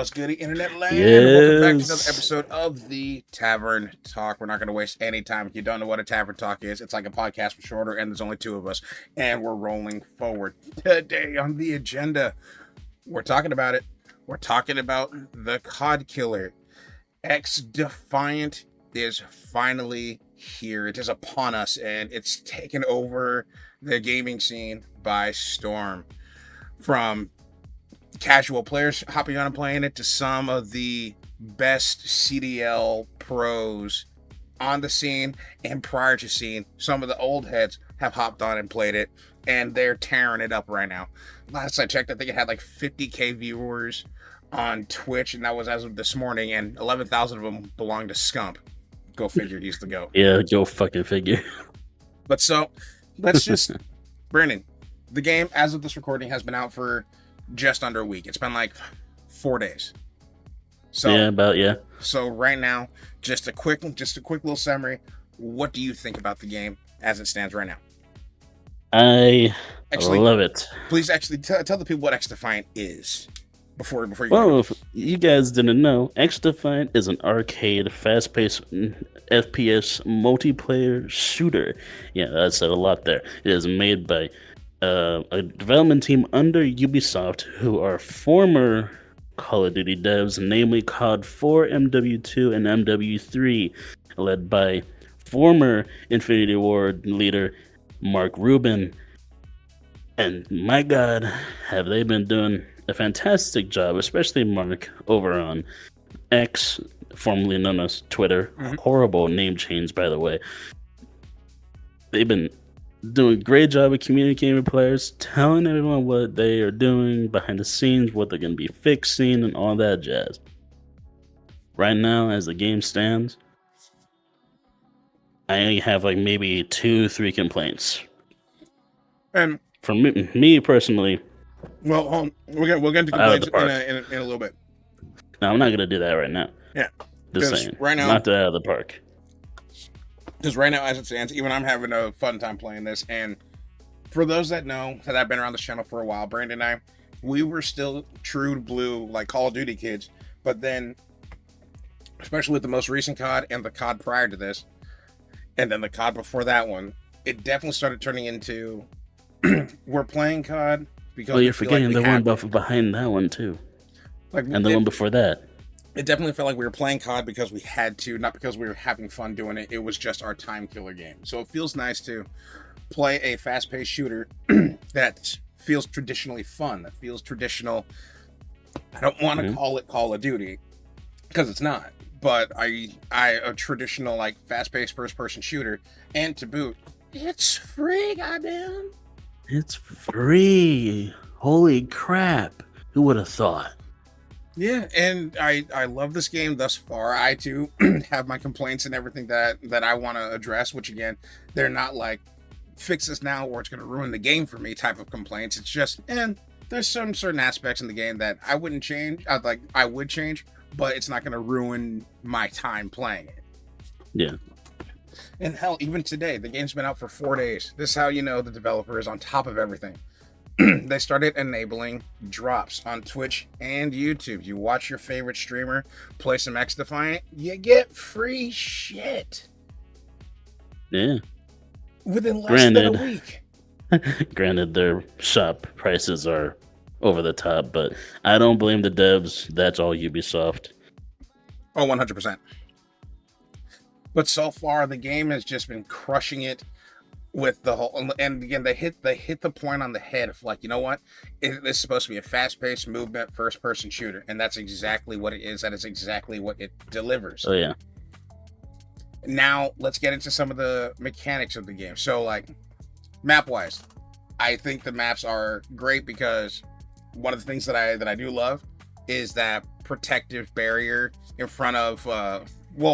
What's good, internet land? Yes. Welcome back to another episode of the Tavern Talk. We're not going to waste any time. If you don't know what a Tavern Talk is, it's like a podcast but shorter, and there's only two of us, and we're rolling forward. Today on the agenda, we're talking about it. We're talking about the COD killer. XDefiant is finally here. It is upon us, and it's taken over the gaming scene by storm. From casual players hopping on and playing it to some of the best CDL pros on the scene and prior to scene, some of the old heads have hopped on and played it, and they're tearing it up right now. Last I checked, I think it had like 50k viewers on Twitch, and that was as of this morning, and 11,000 of them belong to Scump. Go figure, he's the GOAT. Yeah, go fucking figure. But so, let's just... Brandon, the game, as of this recording, has been out for just under a week. It's been like 4 days. So yeah. So right now, just a quick little summary. What do you think about the game as it stands right now? I love it. Please actually tell the people what XDefiant is before you. Well, if you guys didn't know, XDefiant is an arcade, fast-paced FPS multiplayer shooter. Yeah, that said a lot there. It is made by a development team under Ubisoft who are former Call of Duty devs, namely COD 4, MW2, and MW3, led by former Infinity Ward leader Mark Rubin. And my God, have they been doing a fantastic job, especially Mark over on X, formerly known as Twitter. Mm-hmm. Horrible name change, by the way. They've been doing a great job of communicating with players, telling everyone what they are doing behind the scenes, what they're going to be fixing, and all that jazz. Right now, as the game stands, I only have like maybe 2-3 complaints. And for me personally, well, we'll get into complaints in a little bit. No, I'm not going to do that right now. Yeah, just saying. Right now, not out of the park. Because right now, as it stands, even I'm having a fun time playing this. And for those that know that I've been around this channel for a while, Brandon and I, we were still true blue, like Call of Duty kids. But then, especially with the most recent COD and the COD prior to this, and then the COD before that one, it definitely started turning into we're playing COD because you're forgetting the one behind that one too, and the one before that. It definitely felt like we were playing COD because we had to, not because we were having fun doing it. It was just our time killer game. So it feels nice to play a fast-paced shooter that feels traditionally fun, that feels traditional. I don't want to call it Call of Duty because it's not, but a traditional like fast-paced first-person shooter, and to boot, it's free, goddamn. It's free. Holy crap. Who would have thought? Yeah, and I love this game thus far. I too have my complaints and everything that I want to address, which again, they're not like fix this now or it's going to ruin the game for me type of complaints. It's just, and there's some certain aspects in the game that I wouldn't change. I would change, but it's not going to ruin my time playing it. Yeah. And hell, even today, the game's been out for 4 days. This is how you know the developer is on top of everything. They started enabling drops on Twitch and YouTube. You watch your favorite streamer play some XDefiant, you get free shit. Yeah. Within less than a week. Granted, their shop prices are over the top, but I don't blame the devs. That's all Ubisoft. Oh, 100%. But so far, the game has just been crushing it. With the whole, and again, they hit the point on the head of like, you know what? This is supposed to be a fast-paced movement, first-person shooter, and that's exactly what it is. That is exactly what it delivers. Oh yeah. Now let's get into some of the mechanics of the game. So like, map-wise, I think the maps are great because one of the things that I do love is that protective barrier in front of,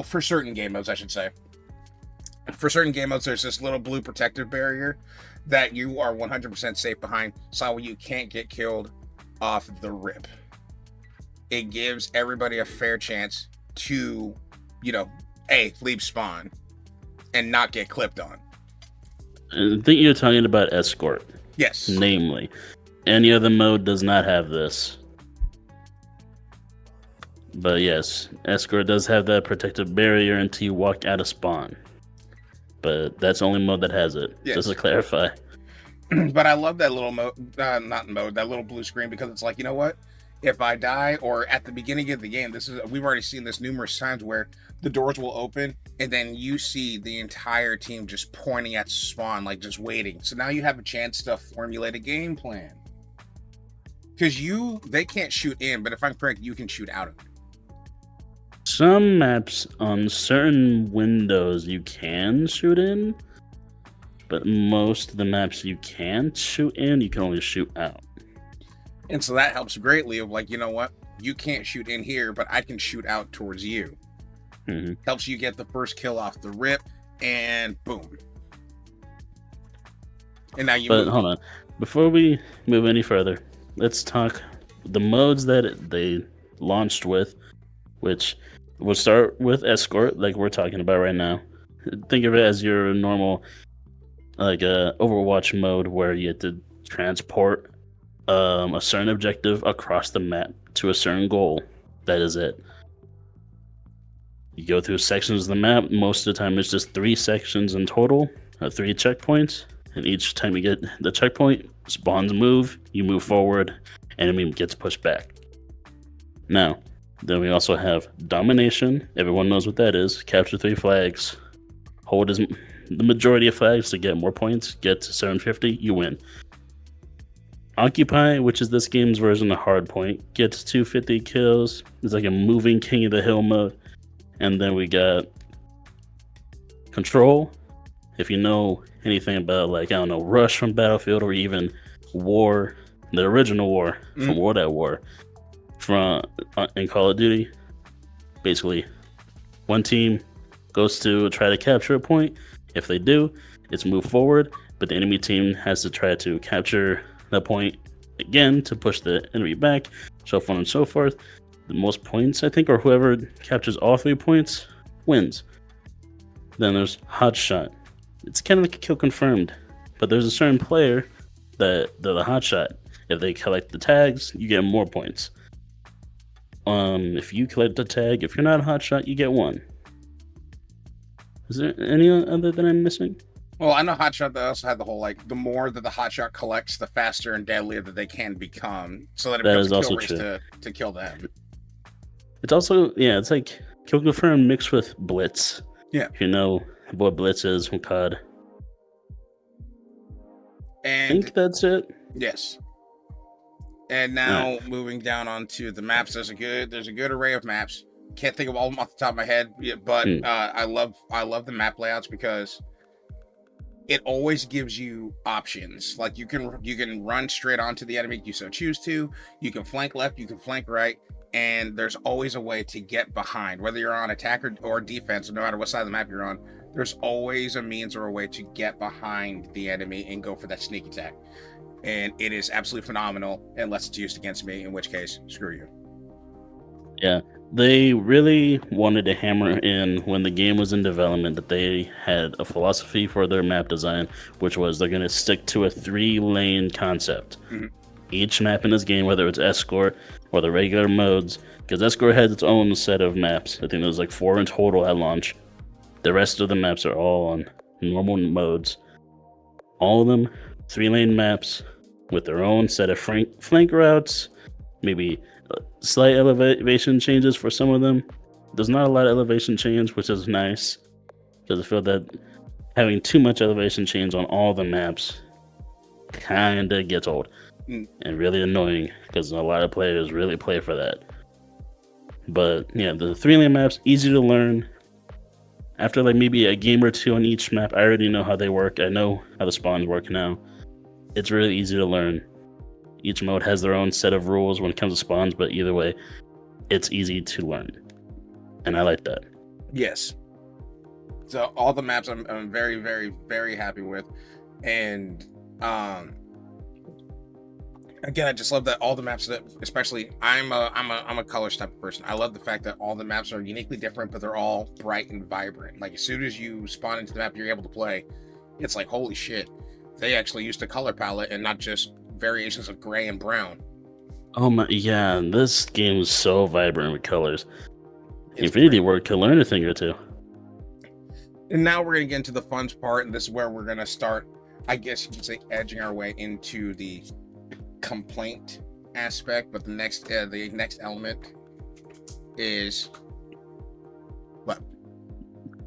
for certain game modes, I should say. For certain game modes, there's this little blue protective barrier that you are 100% safe behind, so you can't get killed off the rip. It gives everybody a fair chance to, leave spawn and not get clipped on. I think you're talking about escort. Yes. Namely. Any other mode does not have this. But yes, escort does have that protective barrier until you walk out of spawn. But that's the only mode that has it. Just Yes. to clarify. But I love that little not mode, that little blue screen, because it's like, you know what? If I die, or at the beginning of the game, we've already seen this numerous times where the doors will open and then you see the entire team just pointing at spawn, like just waiting. So now you have a chance to formulate a game plan. Because they can't shoot in, but if I'm correct, you can shoot out of it. Some maps on certain windows you can shoot in, but most of the maps you can't shoot in, you can only shoot out. And so that helps greatly of like, you know what? You can't shoot in here, but I can shoot out towards you. Mm-hmm. Helps you get the first kill off the rip, and boom. And now you But move. hold on. Before we move any further, let's talk the modes that they launched with, which we'll start with escort, like we're talking about right now. Think of it as your normal, like Overwatch mode where you have to transport a certain objective across the map to a certain goal. That is it. You go through sections of the map. Most of the time, it's just 3 sections in total, 3 checkpoints. And each time you get the checkpoint, spawns move, you move forward, enemy gets pushed back. Now, then we also have domination. Everyone knows what that is. Capture 3 flags. Hold the majority of flags to get more points. Get to 750, you win. Occupy, which is this game's version of Hardpoint, gets 250 kills. It's like a moving King of the Hill mode. And then we got Control. If you know anything about, like, I don't know, Rush from Battlefield, or even War, the original War from World at War from in Call of Duty, basically one team goes to try to capture a point. If they do, it's move forward, but the enemy team has to try to capture that point again to push the enemy back, so on and so forth. The most points, I think, or whoever captures all 3 points wins. Then there's Hot Shot. It's kind of like a kill confirmed, but there's a certain player that they're the hot shot. If they collect the tags, you get more points. If you collect the tag, if you're not a hot shot, you get 1. Is there any other that I'm missing? Well, I know Hotshot, they also had the whole, like, the more that the Hotshot collects, the faster and deadlier that they can become. So that it becomes a kill race to kill them. It's also, it's like kill confirm mixed with Blitz. Yeah. If you know what Blitz is from COD. And I think that's it. Yes. And now moving down onto the maps, there's a good array of maps. Can't think of all of them off the top of my head, but I love the map layouts because it always gives you options. Like you can run straight onto the enemy if you so choose to. You can flank left, you can flank right, and there's always a way to get behind. Whether you're on attack or defense, no matter what side of the map you're on, there's always a means or a way to get behind the enemy and go for that sneak attack. And it is absolutely phenomenal unless it's used against me, in which case, screw you. Yeah, they really wanted to hammer in when the game was in development that they had a philosophy for their map design, which was they're going to stick to a 3-lane concept. Mm-hmm. Each map in this game, whether it's Escort or the regular modes, because Escort has its own set of maps. I think there's like 4 in total at launch. The rest of the maps are all on normal modes. All of them 3-lane maps with their own set of flank routes, maybe slight elevation changes for some of them. There's not a lot of elevation change, which is nice, because I feel that having too much elevation change on all the maps kinda gets old and really annoying, because a lot of players really play for that. But yeah, the 3-lane maps, easy to learn. After like maybe a game or 2 on each map, I already know how they work. I know how the spawns work now. It's really easy to learn. Each mode has their own set of rules when it comes to spawns, but either way, it's easy to learn. And I like that. Yes. So all the maps I'm very, very, very happy with. And again, I just love that all the maps that, especially I'm a colors type of person. I love the fact that all the maps are uniquely different, but they're all bright and vibrant. Like as soon as you spawn into the map you're able to play, it's like, holy shit. They actually used a color palette and not just variations of gray and brown. Oh my, yeah, this game is so vibrant with colors. It's Infinity great. Ward could learn a thing or two. And now we're gonna get into the fun part, and this is where we're gonna start, I guess you could say, edging our way into the complaint aspect. But the next element is what?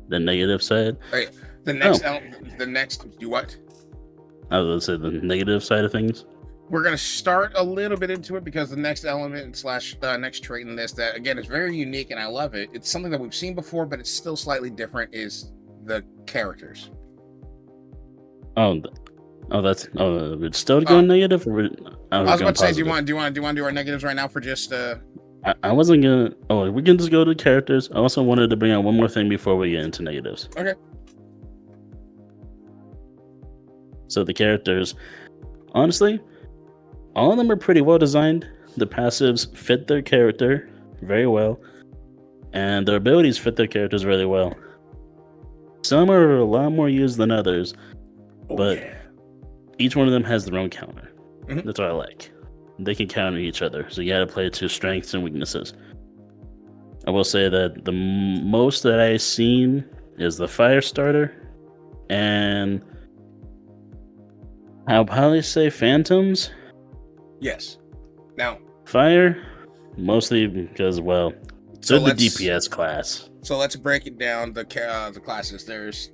The negative side. Okay, the next do what? I was gonna say the negative side of things. We're gonna start a little bit into it because the next element slash next trait in this that again is very unique and I love it. It's something that we've seen before, but it's still slightly different. Is the characters? It's still going negative. Or I was about to say, positive? do you want to do our negatives right now for just I wasn't gonna. Oh, we can just go to characters. I also wanted to bring out one more thing before we get into negatives. Okay. So the characters, honestly, all of them are pretty well designed. The passives fit their character very well, and their abilities fit their characters really well. Some are a lot more used than others, but each one of them has their own counter. Mhm. That's what I like. They can counter each other, so you gotta play to strengths and weaknesses. I will say that the most that I've seen is the fire starter, and I'll probably say phantoms. Yes. Now, Fire, mostly because, well, so they're the let's DPS class. so let's break it down. The classes. There's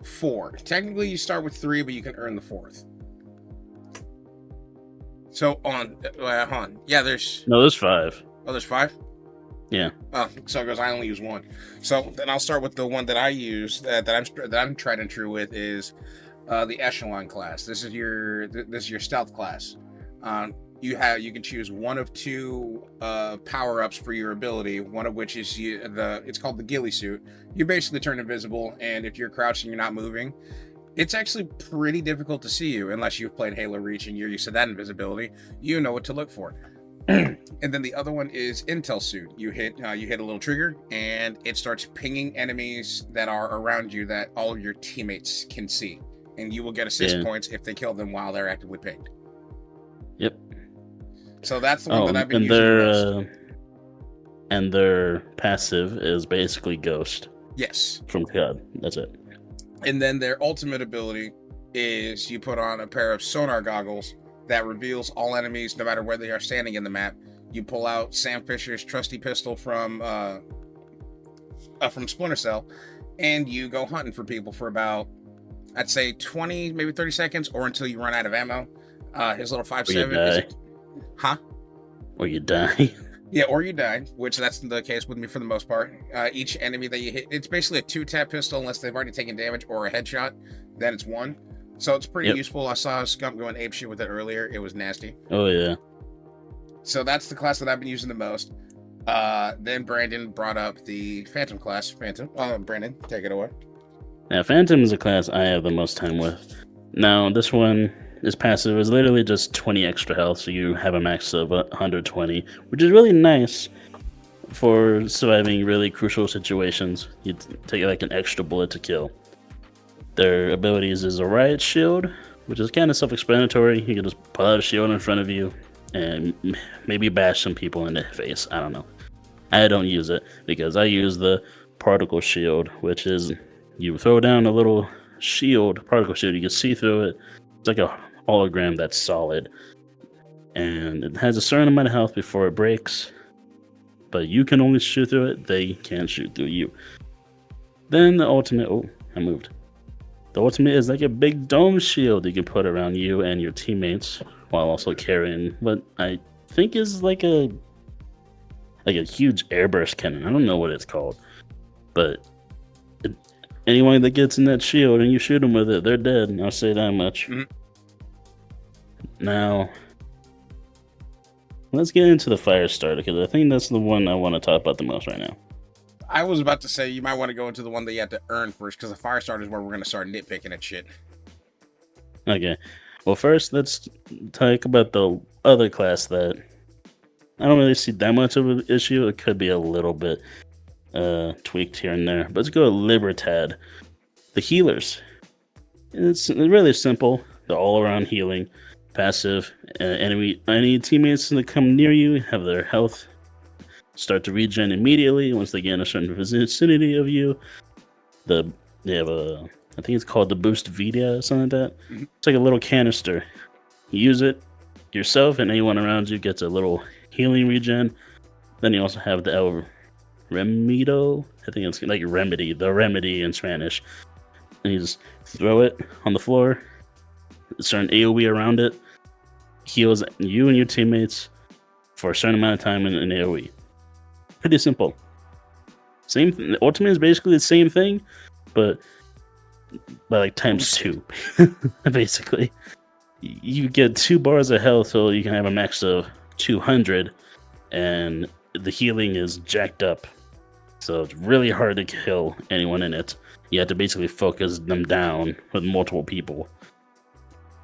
4. Technically, you start with 3, but you can earn the 4th. So there's No, there's 5. there's 5. Yeah. Oh, so because I only use 1. So then I'll start with the one that I use that I'm tried and true with is the echelon class. This is your stealth class. You can choose one of 2 power-ups for your ability, one of which is it's called the ghillie suit. You basically turn invisible, and if you're crouching, you're not moving. It's actually pretty difficult to see you unless you've played Halo Reach and you're used to that invisibility. You know what to look for. And then the other one is intel suit. You hit a little trigger, and it starts pinging enemies that are around you that all of your teammates can see, and you will get assist points if they kill them while they're actively pinged. Yep. So that's the one that I've been using the most. And their passive is basically Ghost. Yes. From COD. That's it. And then their ultimate ability is you put on a pair of sonar goggles that reveals all enemies no matter where they are standing in the map. You pull out Sam Fisher's trusty pistol from Splinter Cell, and you go hunting for people for about, I'd say 20, maybe 30 seconds, or until you run out of ammo. His little 5.7 is... Huh? Or you die. Yeah, or you die, which that's the case with me for the most part. Each enemy that you hit, it's basically a 2-tap pistol unless they've already taken damage, or a headshot, then it's 1. So it's pretty useful. I saw Scump going apeshit with it earlier. It was nasty. Oh, yeah. So that's the class that I've been using the most. Then Brandon brought up the Phantom class. Brandon, take it away. Now, Phantom is a class I have the most time with. Now, this one... This passive is literally just 20 extra health, so you have a max of 120, which is really nice for surviving really crucial situations. You take like an extra bullet to kill. Their abilities is a riot shield, which is kind of self-explanatory. You can just pull out a shield in front of you and maybe bash some people in the face. I don't know. I don't use it because I use the particle shield, which is you throw down a little particle shield, you can see through it. It's like a hologram that's solid, and it has a certain amount of health before it breaks, but you can only shoot through it, they can't shoot through you. Then the ultimate, the ultimate is like a big dome shield you can put around you and your teammates while also carrying what I think is like a huge airburst cannon. I don't know what it's called, but anyone that gets in that shield and you shoot them with it, they're dead. I'll say that much. Mm-hmm. Now, let's get into the fire starter, because I think that's the one I want to talk about the most right now. I was about to say you might want to go into the one that you have to earn first, because the fire starter is where we're going to start nitpicking at shit. Okay. Well, first, let's talk about the other class that I don't really see that much of an issue. It could be a little bit tweaked here and there. But let's go to Libertad. The healers. It's really simple. The all-around healing. Passive, any teammates that come near you have their health start to regen immediately once they get in a certain vicinity of you. They have a, I think it's called the Boost Vita or something like that. Mhm. It's like a little canister. You use it yourself, and anyone around you gets a little healing regen. Then you also have the El Remedo. I think it's like remedy, the remedy in Spanish. And you just throw it on the floor, a certain AoE around it, heals you and your teammates for a certain amount of time in AoE. Pretty simple. Same. Ultimate is basically the same thing, but like times 2, basically. You get 2 bars of health, so you can have a max of 200, and the healing is jacked up. So it's really hard to kill anyone in it. You have to basically focus them down with multiple people.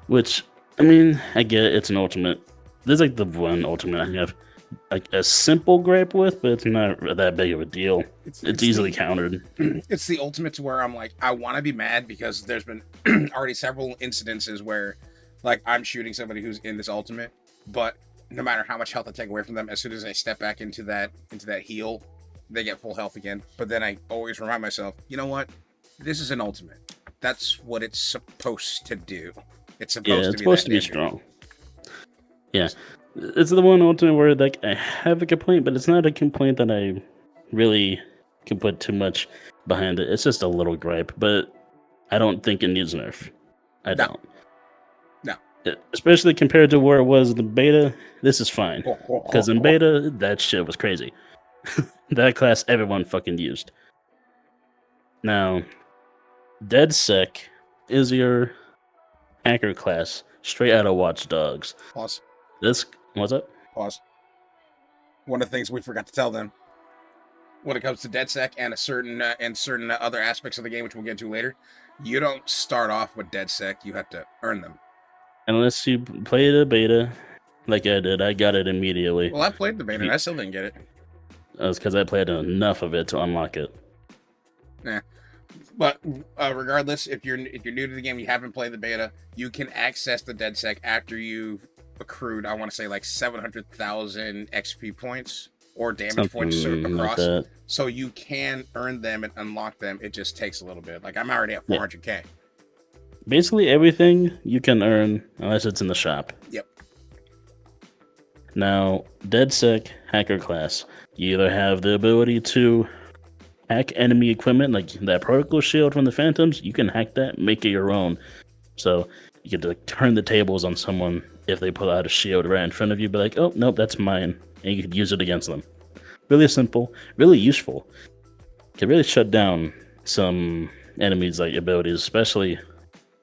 Which, I mean, I get it, it's an ultimate. There's like the one ultimate I have like a simple gripe with, but it's not that big of a deal. It's easily countered. It's the ultimate to where I'm like, I want to be mad because there's been already several incidences where, like, I'm shooting somebody who's in this ultimate, but no matter how much health I take away from them, as soon as I step back into that heal, they get full health again. But then I always remind myself, you know what? This is an ultimate. That's what it's supposed to do. It's supposed to be strong. Yeah. It's the one ultimate where like I have a complaint, but it's not a complaint that I really can put too much behind it. It's just a little gripe, but I don't think it needs nerf. I don't. No. Especially compared to where it was in the beta, this is fine. Because in beta, that shit was crazy. That class everyone fucking used. Now, DeadSec is your hacker class straight out of Watch Dogs. Pause. What's up? Pause. One of the things we forgot to tell them when it comes to DeadSec and certain other aspects of the game, which we'll get to later, you don't start off with DeadSec. You have to earn them. Unless you play the beta, like I did, I got it immediately. Well, I played the beta and I still didn't get it. That's because I played enough of it to unlock it. Yeah. But regardless, if you're new to the game, you haven't played the beta, you can access the DeadSec after you've accrued, I want to say, like 700,000 XP points or damage points across. Like so you can earn them and unlock them. It just takes a little bit. Like I'm already at 400k. Yeah. Basically everything you can earn unless it's in the shop. Yep. Now, DeadSec hacker class, you either have the ability to hack enemy equipment, like that particle shield from the Phantoms. You can hack that, make it your own. So you get to like, turn the tables on someone if they pull out a shield right in front of you. Be like, oh nope, that's mine, and you could use it against them. Really simple, really useful. Can really shut down some enemies' like abilities, especially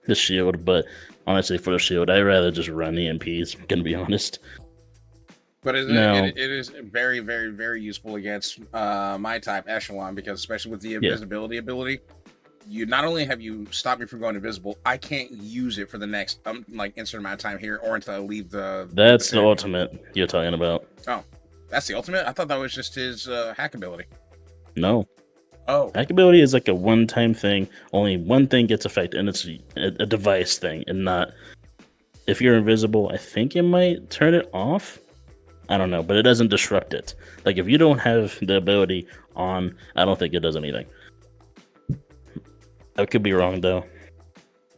the shield. But honestly, for the shield, I'd rather just run EMPs. I'm gonna be honest. But it is very, very, very useful against my type Echelon, because especially with the invisibility ability, you not only have you stopped me from going invisible, I can't use it for the next like instant amount of time here or until I leave the. That's the ultimate you're talking about. Oh, that's the ultimate? I thought that was just his hack ability. No. Oh. Hack ability is like a one-time thing. Only one thing gets affected, and it's a device thing, and not. If you're invisible, I think it might turn it off. I don't know, but it doesn't disrupt it. Like, if you don't have the ability on, I don't think it does anything. I could be wrong, though.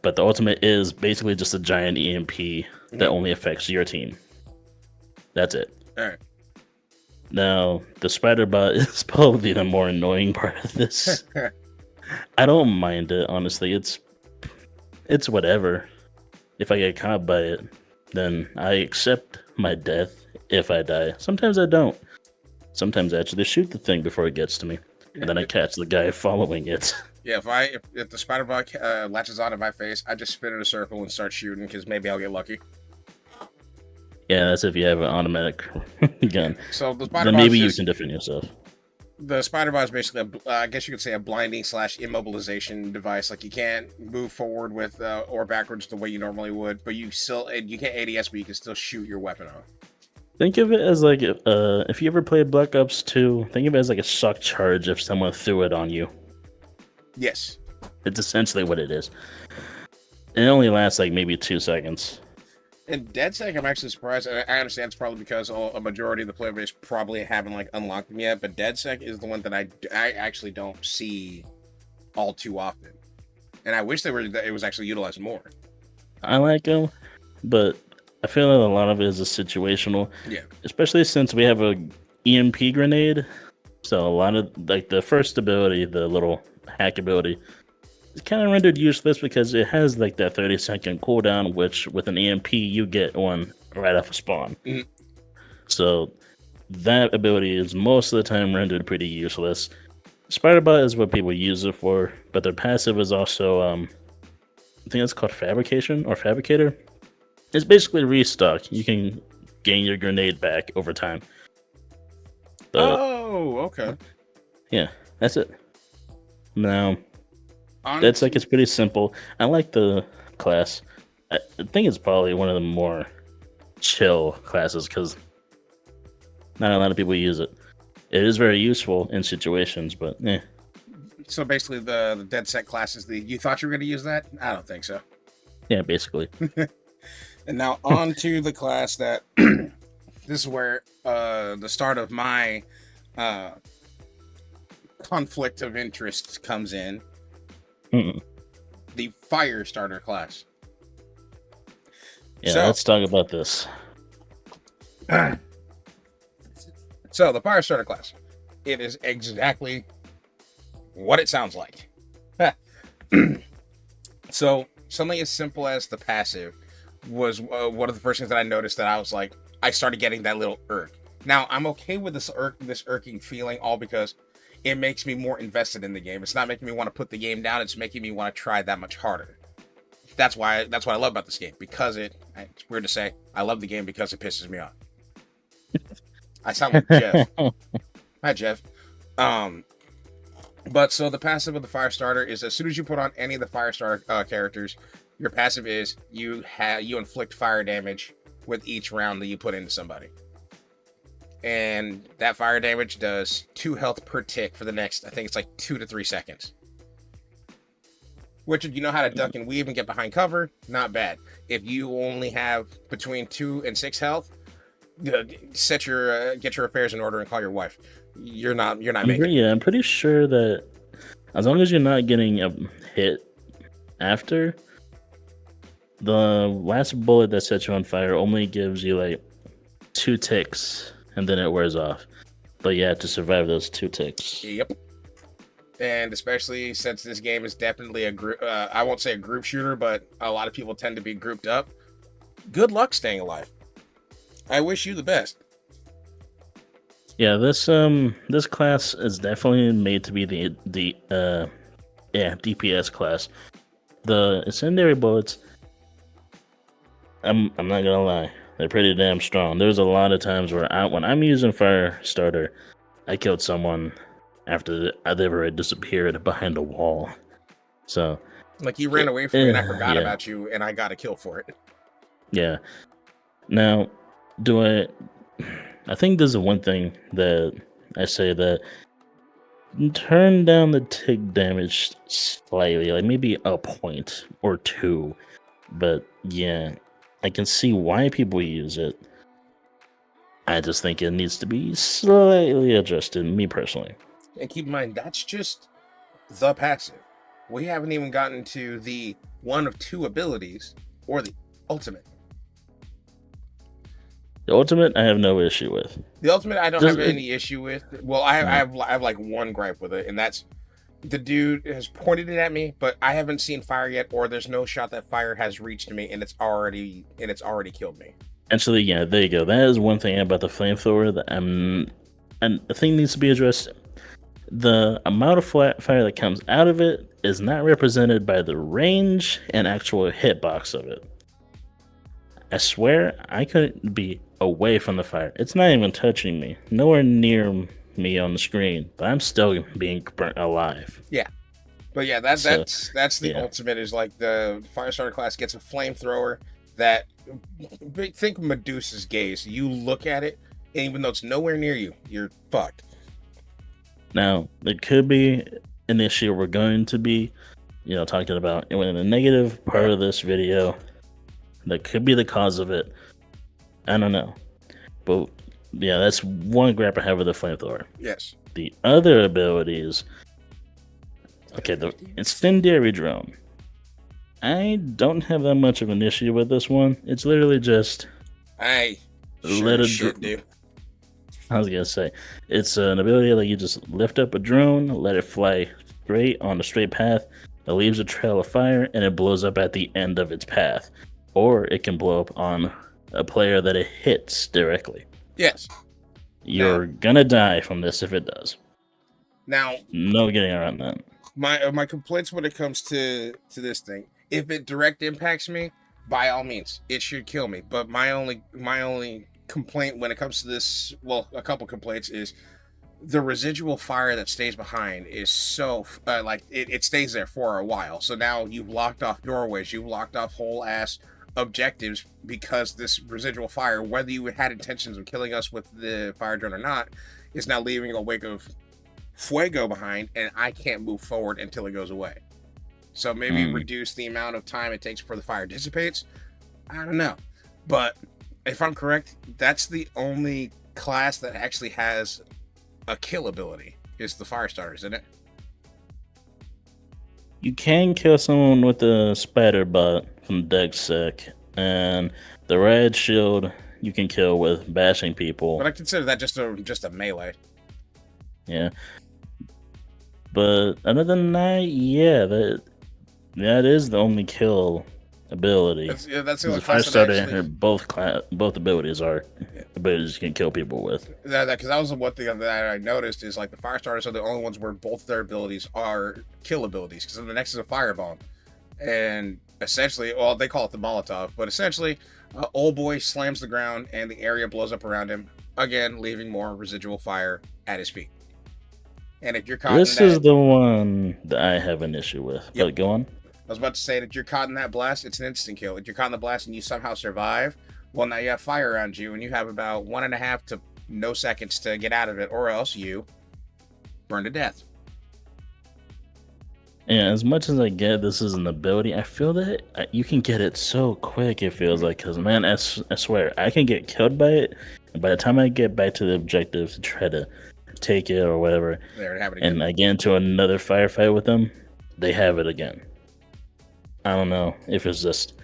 But the ultimate is basically just a giant EMP that only affects your team. That's it. All right. Now, the spider bot is probably the more annoying part of this. I don't mind it, honestly. It's whatever. If I get caught by it, then I accept my death if I die. Sometimes I don't. Sometimes I actually shoot the thing before it gets to me, and then I catch the guy following it. Yeah, if the spider bot latches on in my face, I just spin in a circle and start shooting because maybe I'll get lucky. Yeah, that's if you have an automatic gun. So the spider then maybe you can defend yourself. The spider bot is basically, I guess you could say, a blinding / immobilization device. Like you can't move forward with or backwards the way you normally would, but you can't ADS, but you can still shoot your weapon off. Think of it as like if you ever played Black Ops 2, think of it as like a shock charge if someone threw it on you. Yes. It's essentially what it is. And it only lasts like maybe 2 seconds. And DeadSec, I'm actually surprised. I understand it's probably because a majority of the player base probably haven't like unlocked them yet. But DeadSec is the one that I actually don't see all too often, and I wish it was actually utilized more. I like them, but I feel like a lot of it is situational. Yeah. Especially since we have a EMP grenade. So a lot of like the first ability, the little hack ability, is kind of rendered useless because it has like that 30-second cooldown, which with an EMP you get one right off a spawn. Mhm. So that ability is most of the time rendered pretty useless. Spider-Bot is what people use it for, but their passive is also I think it's called Fabrication or Fabricator. It's basically restock. You can gain your grenade back over time. But, Oh, okay. yeah, that's it. Now, On that's like it's pretty simple. I like the class. I think it's probably one of the more chill classes because not a lot of people use it. It is very useful in situations, but eh. So basically, the DeadSec class is the. You thought you were going to use that? I don't think so. Yeah, basically. And now on to the class that. This is where the start of my conflict of interest comes in. Mm-mm. The fire starter class. Yeah, let's talk about this. So the fire starter class, it is exactly what it sounds like. So something as simple as the passive was one of the first things that I noticed that I was like, I started getting that little irk. Now I'm okay with this irking feeling, all because it makes me more invested in the game. It's not making me want to put the game down. It's making me want to try that much harder. That's what I love about this game, because it's weird to say I love the game because it pisses me off. I sound like Jeff. Hi, Jeff. But so the passive of the fire starter is as soon as you put on any of the fire starter characters, your passive is you inflict fire damage with each round that you put into somebody. And that fire damage does 2 health per tick for the next, I think it's like 2 to 3 seconds. Which, if you know how to duck and weave and get behind cover, not bad. If you only have between 2 and 6 health, get your affairs in order and call your wife. You're not making it. Yeah, I'm pretty sure that as long as you're not getting a hit after, the last bullet that sets you on fire only gives you like 2 ticks and then it wears off. But you have to survive those 2 ticks. Yep. And especially since this game is definitely a group, I won't say a group shooter, but a lot of people tend to be grouped up. Good luck staying alive. I wish you the best. Yeah, this class is definitely made to be the DPS class. The incendiary bullets, I'm not gonna lie, they're pretty damn strong. There's a lot of times where when I'm using fire starter, I killed someone after they've already disappeared behind a wall. So like you ran away from me and I forgot about you and I got a kill for it. Yeah. Now, I think there's one thing that I say that turn down the tick damage slightly, like maybe a point or 2. But yeah, I can see why people use it. I just think it needs to be slightly adjusted, me personally. And keep in mind, that's just the passive. We haven't even gotten to the 1 of 2 abilities or the ultimate. The ultimate, I have no issue with. The ultimate, I don't have any issue with. Well, I have like one gripe with it, and that's the dude has pointed it at me, but I haven't seen fire yet, or there's no shot that fire has reached me, and it's already killed me. Actually, yeah, there you go. That is one thing about the flamethrower that and the thing needs to be addressed. The amount of fire that comes out of it is not represented by the range and actual hitbox of it. I swear I couldn't be away from the fire. It's not even touching me. Nowhere near me on the screen, but I'm still being burnt alive. Yeah. But yeah, that's the ultimate, is like the Firestarter class gets a flamethrower that, think Medusa's gaze. You look at it, and even though it's nowhere near you, you're fucked. Now, it could be an issue we're going to be, talking about in the negative part of this video. that could be the cause of it. I don't know. But yeah, that's one grab I have with the flamethrower. Yes. The other ability is the incendiary drone. I don't have that much of an issue with this one. It's literally just I let sure a shit do. I was gonna say it's an ability that you just lift up a drone, let it fly straight on a straight path. It leaves a trail of fire and it blows up at the end of its path, or it can blow up on a player that it hits directly. Yes. You're gonna die from this if it does. Now, no getting around that. My complaints when it comes to this thing, if it direct impacts me, by all means, it should kill me. But my only complaint when it comes to this, well, a couple complaints, is the residual fire that stays behind is so it stays there for a while. So now you've locked off doorways, you've locked off whole ass objectives because this residual fire, whether you had intentions of killing us with the fire drone or not, is now leaving a wake of fuego behind, and I can't move forward until it goes away. So maybe reduce the amount of time it takes before the fire dissipates. I don't know. But if I'm correct, that's the only class that actually has a kill ability, is the fire starters, isn't it? You can kill someone with the spider bot from DexSec, and the red shield you can kill with bashing people. But I consider that just a melee. Yeah. But other than that, yeah, that is the only kill ability. That's the only fire class starter that actually... both abilities are abilities you can kill people with. Because that was the one thing that I noticed, is like the fire starters are the only ones where both their abilities are kill abilities. Because the next is a firebomb, and essentially, well, they call it the Molotov, but essentially, old boy slams the ground and the area blows up around him again, leaving more residual fire at his feet. And if you're caught, this is the one that I have an issue with. Yep. But go on. I was about to say that you're caught in that blast, it's an instant kill. If you're caught in the blast and you somehow survive, well, now you have fire around you, and you have about 1.5 to no seconds to get out of it, or else you burn to death. Yeah, as much as I get this is an ability, I feel that you can get it so quick, it feels like. Because, man, I swear, I can get killed by it, and by the time I get back to the objective to try to take it or whatever, and I get into another firefight with them, they have it again. I don't know if it's just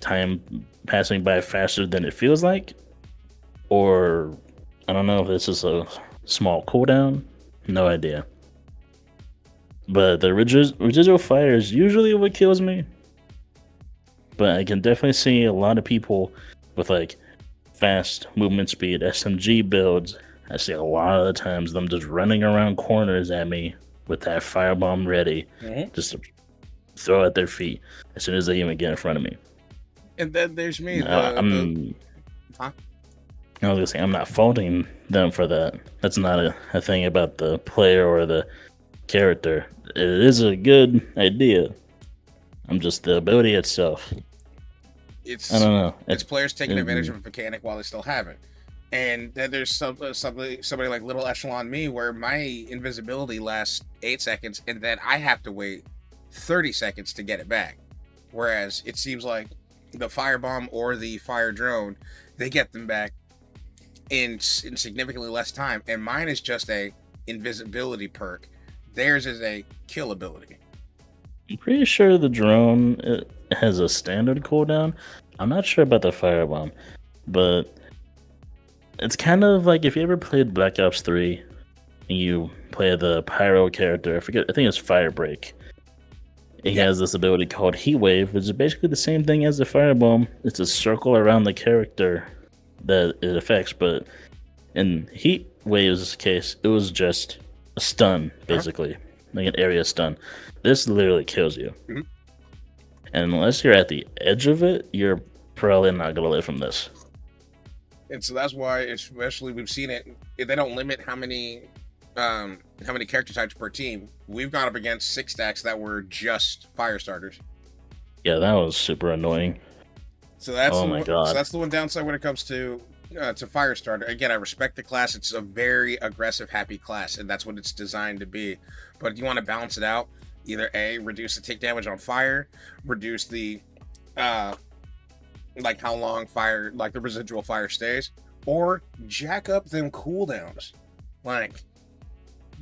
time passing by faster than it feels like, or I don't know if this is a small cooldown. No idea. But the residual fire is usually what kills me. But I can definitely see a lot of people with like fast movement speed SMG builds. I see a lot of the times them just running around corners at me with that firebomb ready, just to throw at their feet as soon as they even get in front of me. And then there's me. I was gonna say, I'm not faulting them for that. That's not a thing about the player or the character. It is a good idea. I'm just the ability itself. I don't know. It's players taking advantage of a mechanic while they still have it. And then there's somebody like Little Echelon me, where my invisibility lasts 8 seconds, and then I have to wait 30 seconds to get it back. Whereas it seems like the firebomb or the fire drone, they get them back in significantly less time. And mine is just a invisibility perk. Theirs is a kill ability. I'm pretty sure the drone has a standard cooldown. I'm not sure about the firebomb, but it's kind of like if you ever played Black Ops 3 and you play the pyro character, I think it's Firebreak. He has this ability called Heat Wave, which is basically the same thing as the firebomb. It's a circle around the character that it affects, but in Heat Wave's case, it was just a stun, basically, like an area stun. This literally kills you. And unless you're at the edge of it, you're probably not going to live from this. And so that's why, especially we've seen it, if they don't limit how many character types per team, we've gone up against 6 stacks that were just fire starters. Yeah, that was super annoying. So that's God. So that's the one downside when it comes to fire starter. Again, I respect the class. It's a very aggressive, happy class, and that's what it's designed to be. But if you want to balance it out, either A, reduce the tick damage on fire, reduce the like how long fire, like the residual fire stays, or jack up them cooldowns. Like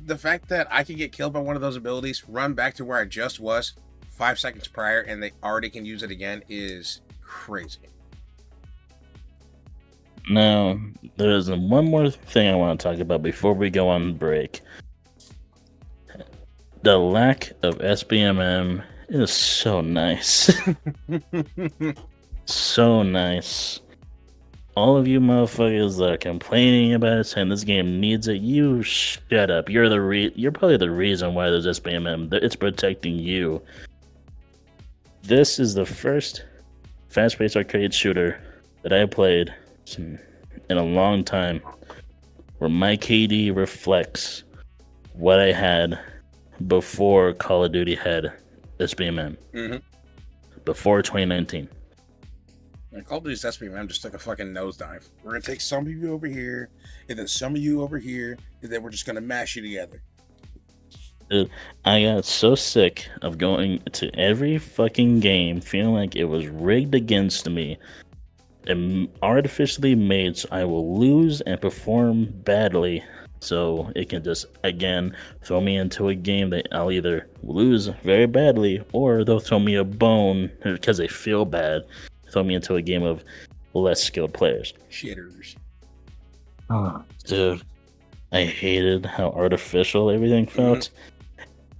the fact that I can get killed by one of those abilities, run back to where I just was 5 seconds prior, and they already can use it again is crazy. Now, there's one more thing I want to talk about before we go on break. The lack of SBMM is so nice. So nice. All of you motherfuckers that are complaining about it, saying this game needs it, you shut up. You're probably the reason why there's SBMM. It's protecting you. This is the first fast-paced arcade shooter that I played in a long time where my KD reflects what I had before Call of Duty had SBMM. Mm-hmm. Before 2019. And Call of Duty's SBMM just took a fucking nosedive. We're gonna take some of you over here, and then some of you over here, and then we're just gonna mash you together. Dude, I got so sick of going to every fucking game feeling like it was rigged against me and artificially made so I will lose and perform badly, so it can just again throw me into a game that I'll either lose very badly or they'll throw me a bone because they feel bad, throw me into a game of less skilled players. Shitters. Oh, dude, I hated how artificial everything felt.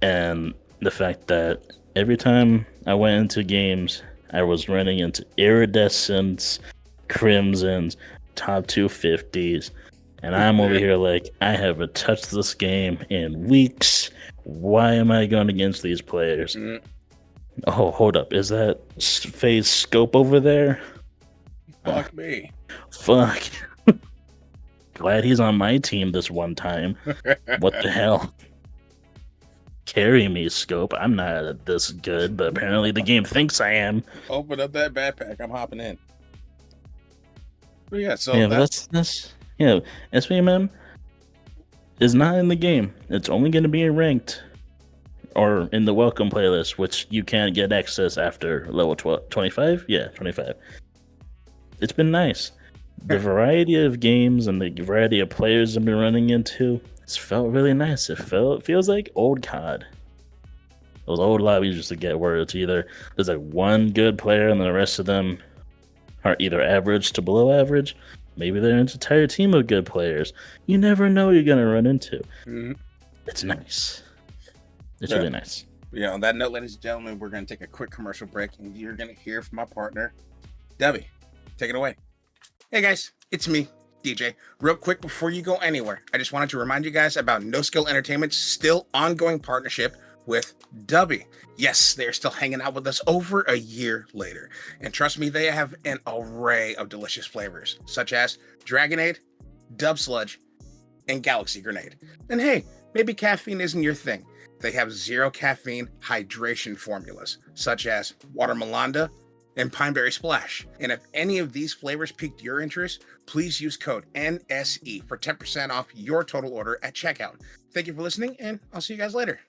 And the fact that every time I went into games, I was running into iridescents, crimsons, top 250s, and I'm over here like, I haven't touched this game in weeks. Why am I going against these players? Oh, hold up. Is that phase scope over there? Fuck me. Fuck. Glad he's on my team this one time. What the hell? Carry me, Scope. I'm not this good, but apparently the game thinks I am. Open up that backpack. I'm hopping in. But yeah, so yeah, that's SBMM is not in the game. It's only going to be ranked or in the welcome playlist, which you can't get access after level 25. Yeah, 25. It's been nice. The variety of games and the variety of players I've been running into, it's felt really nice. It feels like old COD. Those old lobbies used to get where it's either there's like one good player and the rest of them are either average to below average. Maybe they're an entire team of good players. You never know you're gonna run into. It's nice. It's really nice. Yeah, on that note, ladies and gentlemen, we're gonna take a quick commercial break and you're gonna hear from my partner, Debbie. Take it away. Hey guys, it's me, DJ. Real quick before you go anywhere, I just wanted to remind you guys about NoSkill Entertainment's still ongoing partnership with Dubby. Yes, they're still hanging out with us over a year later. And trust me, they have an array of delicious flavors, such as Dragonade, Dub Sludge, and Galaxy Grenade. And hey, maybe caffeine isn't your thing. They have zero caffeine hydration formulas, such as Water Melanda and Pineberry Splash. And if any of these flavors piqued your interest, please use code NSE for 10% off your total order at checkout. Thank you for listening, and I'll see you guys later.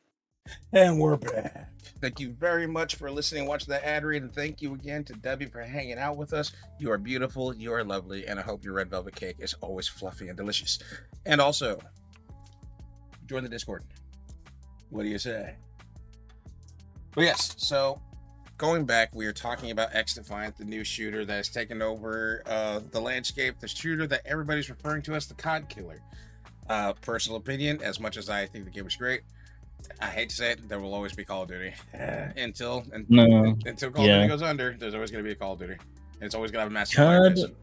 And we're back. Thank you very much for listening and watching the ad read, and thank you again to Debbie for hanging out with us. You are beautiful, you are lovely, and I hope your red velvet cake is always fluffy and delicious. And also, join the Discord. What do you say? Well, yes, so going back, we are talking about XDefiant, the new shooter that has taken over the landscape, the shooter that everybody's referring to as the COD killer. Personal opinion, as much as I think the game was great, I hate to say it, there will always be Call of Duty. Until Call of Duty goes under, there's always going to be a Call of Duty. And it's always going to have a massive COD,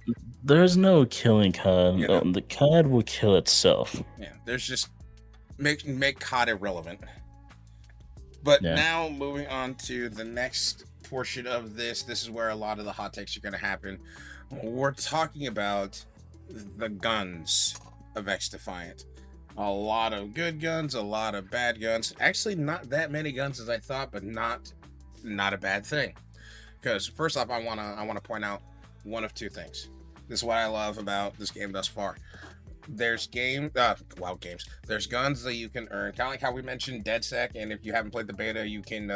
there's no killing COD. You know? The COD will kill itself. Yeah, there's just make COD irrelevant. But now moving on to the next portion of this is where a lot of the hot takes are going to happen. We're talking about the guns of XDefiant. A lot of good guns, a lot of bad guns. Actually, not that many guns as I thought, but not a bad thing. Because first off, I wanna point out one of two things. This is what I love about this game thus far. There's games. There's guns that you can earn, kind of like how we mentioned DedSec, and if you haven't played the beta, you can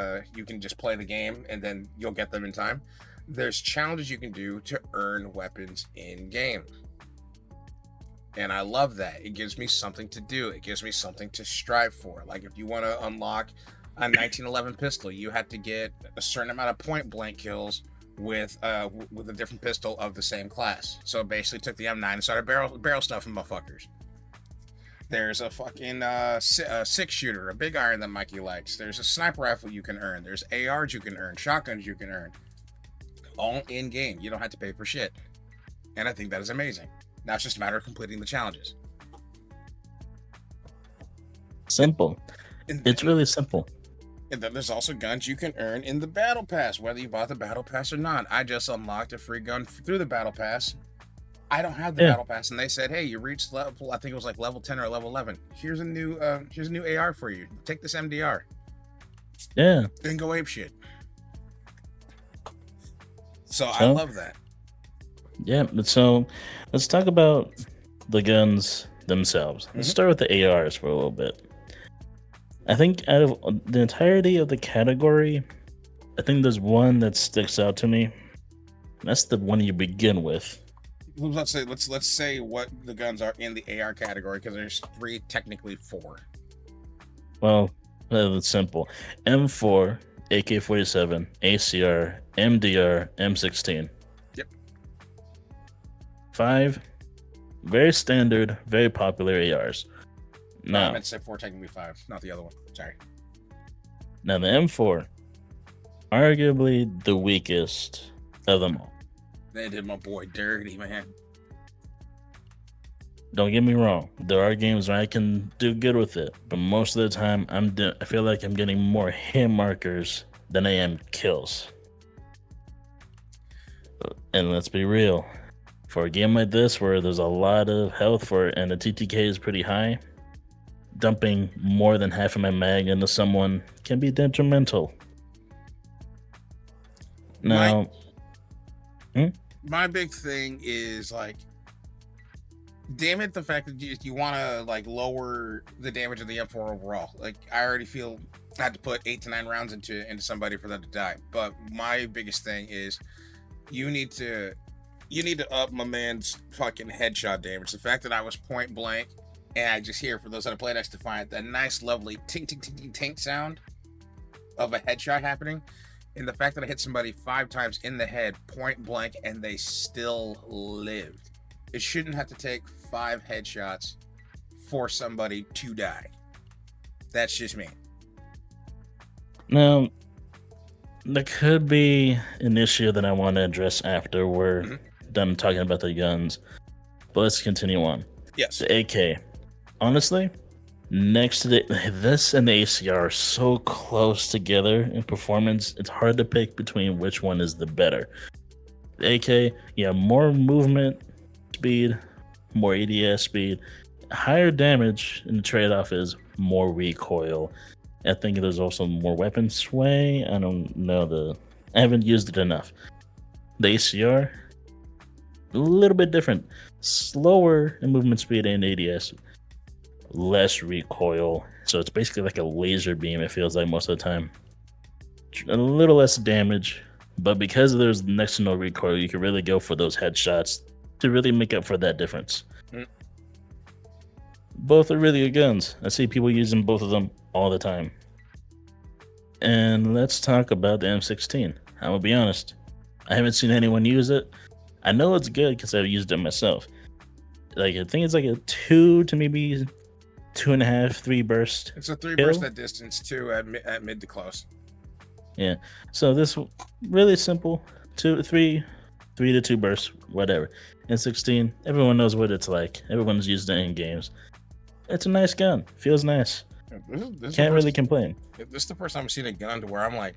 just play the game and then you'll get them in time. there's challenges you can do to earn weapons in game. And I love that. It gives me something to do. It gives me something to strive for. Like if you want to unlock a 1911 pistol, you have to get a certain amount of point blank kills with a different pistol of the same class. So it basically took the M9 and started barrel stuffing motherfuckers. There's a fucking six shooter, a big iron that Mikey likes. There's a sniper rifle you can earn. There's ARs you can earn, shotguns you can earn. All in game. You don't have to pay for shit. And I think that is amazing. Now it's just a matter of completing the challenges. Simple. It's really simple. And then there's also guns you can earn in the battle pass, whether you bought the battle pass or not. I just unlocked a free gun through the battle pass. I don't have the battle pass, and they said, "Hey, you reached level. I think it was like level 10 or level 11. Here's a new AR for you. Take this MDR. Yeah. Then go ape shit." So I love that. Yeah. So let's talk about the guns themselves. Let's start with the ARs for a little bit. I think out of the entirety of the category, I think there's one that sticks out to me. That's the one you begin with. Let's say what the guns are in the AR category, because there's technically four. Well, it's simple. M4, AK-47, ACR, MDR, M16. Yep. 5 very standard, very popular ARs. No, I meant to say 4, technically 5, not the other one. Sorry. Now the M4, arguably the weakest of them all. They did my boy dirty, man. Don't get me wrong. There are games where I can do good with it, but most of the time, I feel like I'm getting more hit markers than I am kills. And let's be real. For a game like this, where there's a lot of health and the TTK is pretty high, dumping more than half of my mag into someone can be detrimental. Now, my big thing is like, damn it, the fact that you want to like lower the damage of the M4 overall. Like I already feel I had to put 8 to 9 rounds into somebody for them to die. But my biggest thing is you need to up my man's fucking headshot damage. The fact that I was point blank and I just hear, for those that have played XDefiant, that nice lovely tink tink tink tink tink sound of a headshot happening. And the fact that I hit somebody 5 times in the head, point blank, and they still lived. It shouldn't have to take 5 headshots for somebody to die. That's just me. Now, there could be an issue that I want to address after we're done talking about the guns. But let's continue on. Yes. The AK. Honestly, next to this and the ACR are so close together in performance, it's hard to pick between which one is the better. The AK, yeah, more movement speed, more ADS speed, higher damage, and the trade-off is more recoil. I think there's also more weapon sway. I don't know, I haven't used it enough. The ACR, a little bit different. Slower in movement speed and ADS, less recoil. So it's basically like a laser beam, it feels like most of the time. A little less damage, but because there's next to no recoil, you can really go for those headshots to really make up for that difference. Both are really good guns. I see people using both of them all the time. And let's talk about the M16. I'm gonna be honest, I haven't seen anyone use it. I know it's good because I've used it myself. Like, I think it's like a 2 to maybe 2.5, 3 burst. It's a 3 burst at distance, 2 at mid to close. Yeah. So this really simple. 3 to 2 bursts, whatever. And 16, everyone knows what it's like. Everyone's used it in games. It's a nice gun. Feels nice. This Can't really complain. This is the first time I've seen a gun to where I'm like,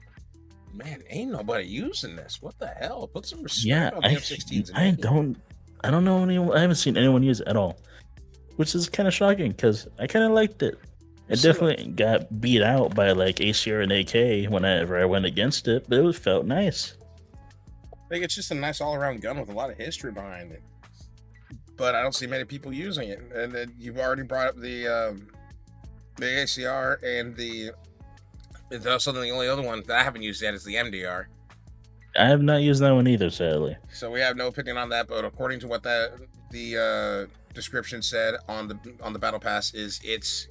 man, ain't nobody using this. What the hell? Put some respect on the M16s. I don't know anyone. I haven't seen anyone use it at all, which is kind of shocking because I kind of liked it. It definitely got beat out by like ACR and AK whenever I went against it, but it felt nice. I think it's just a nice all-around gun with a lot of history behind it. But I don't see many people using it. And then you've already brought up the ACR and the also the only other one that I haven't used yet is the MDR. I have not used that one either, sadly. So we have no opinion on that, but according to what the description said on the battle pass is it's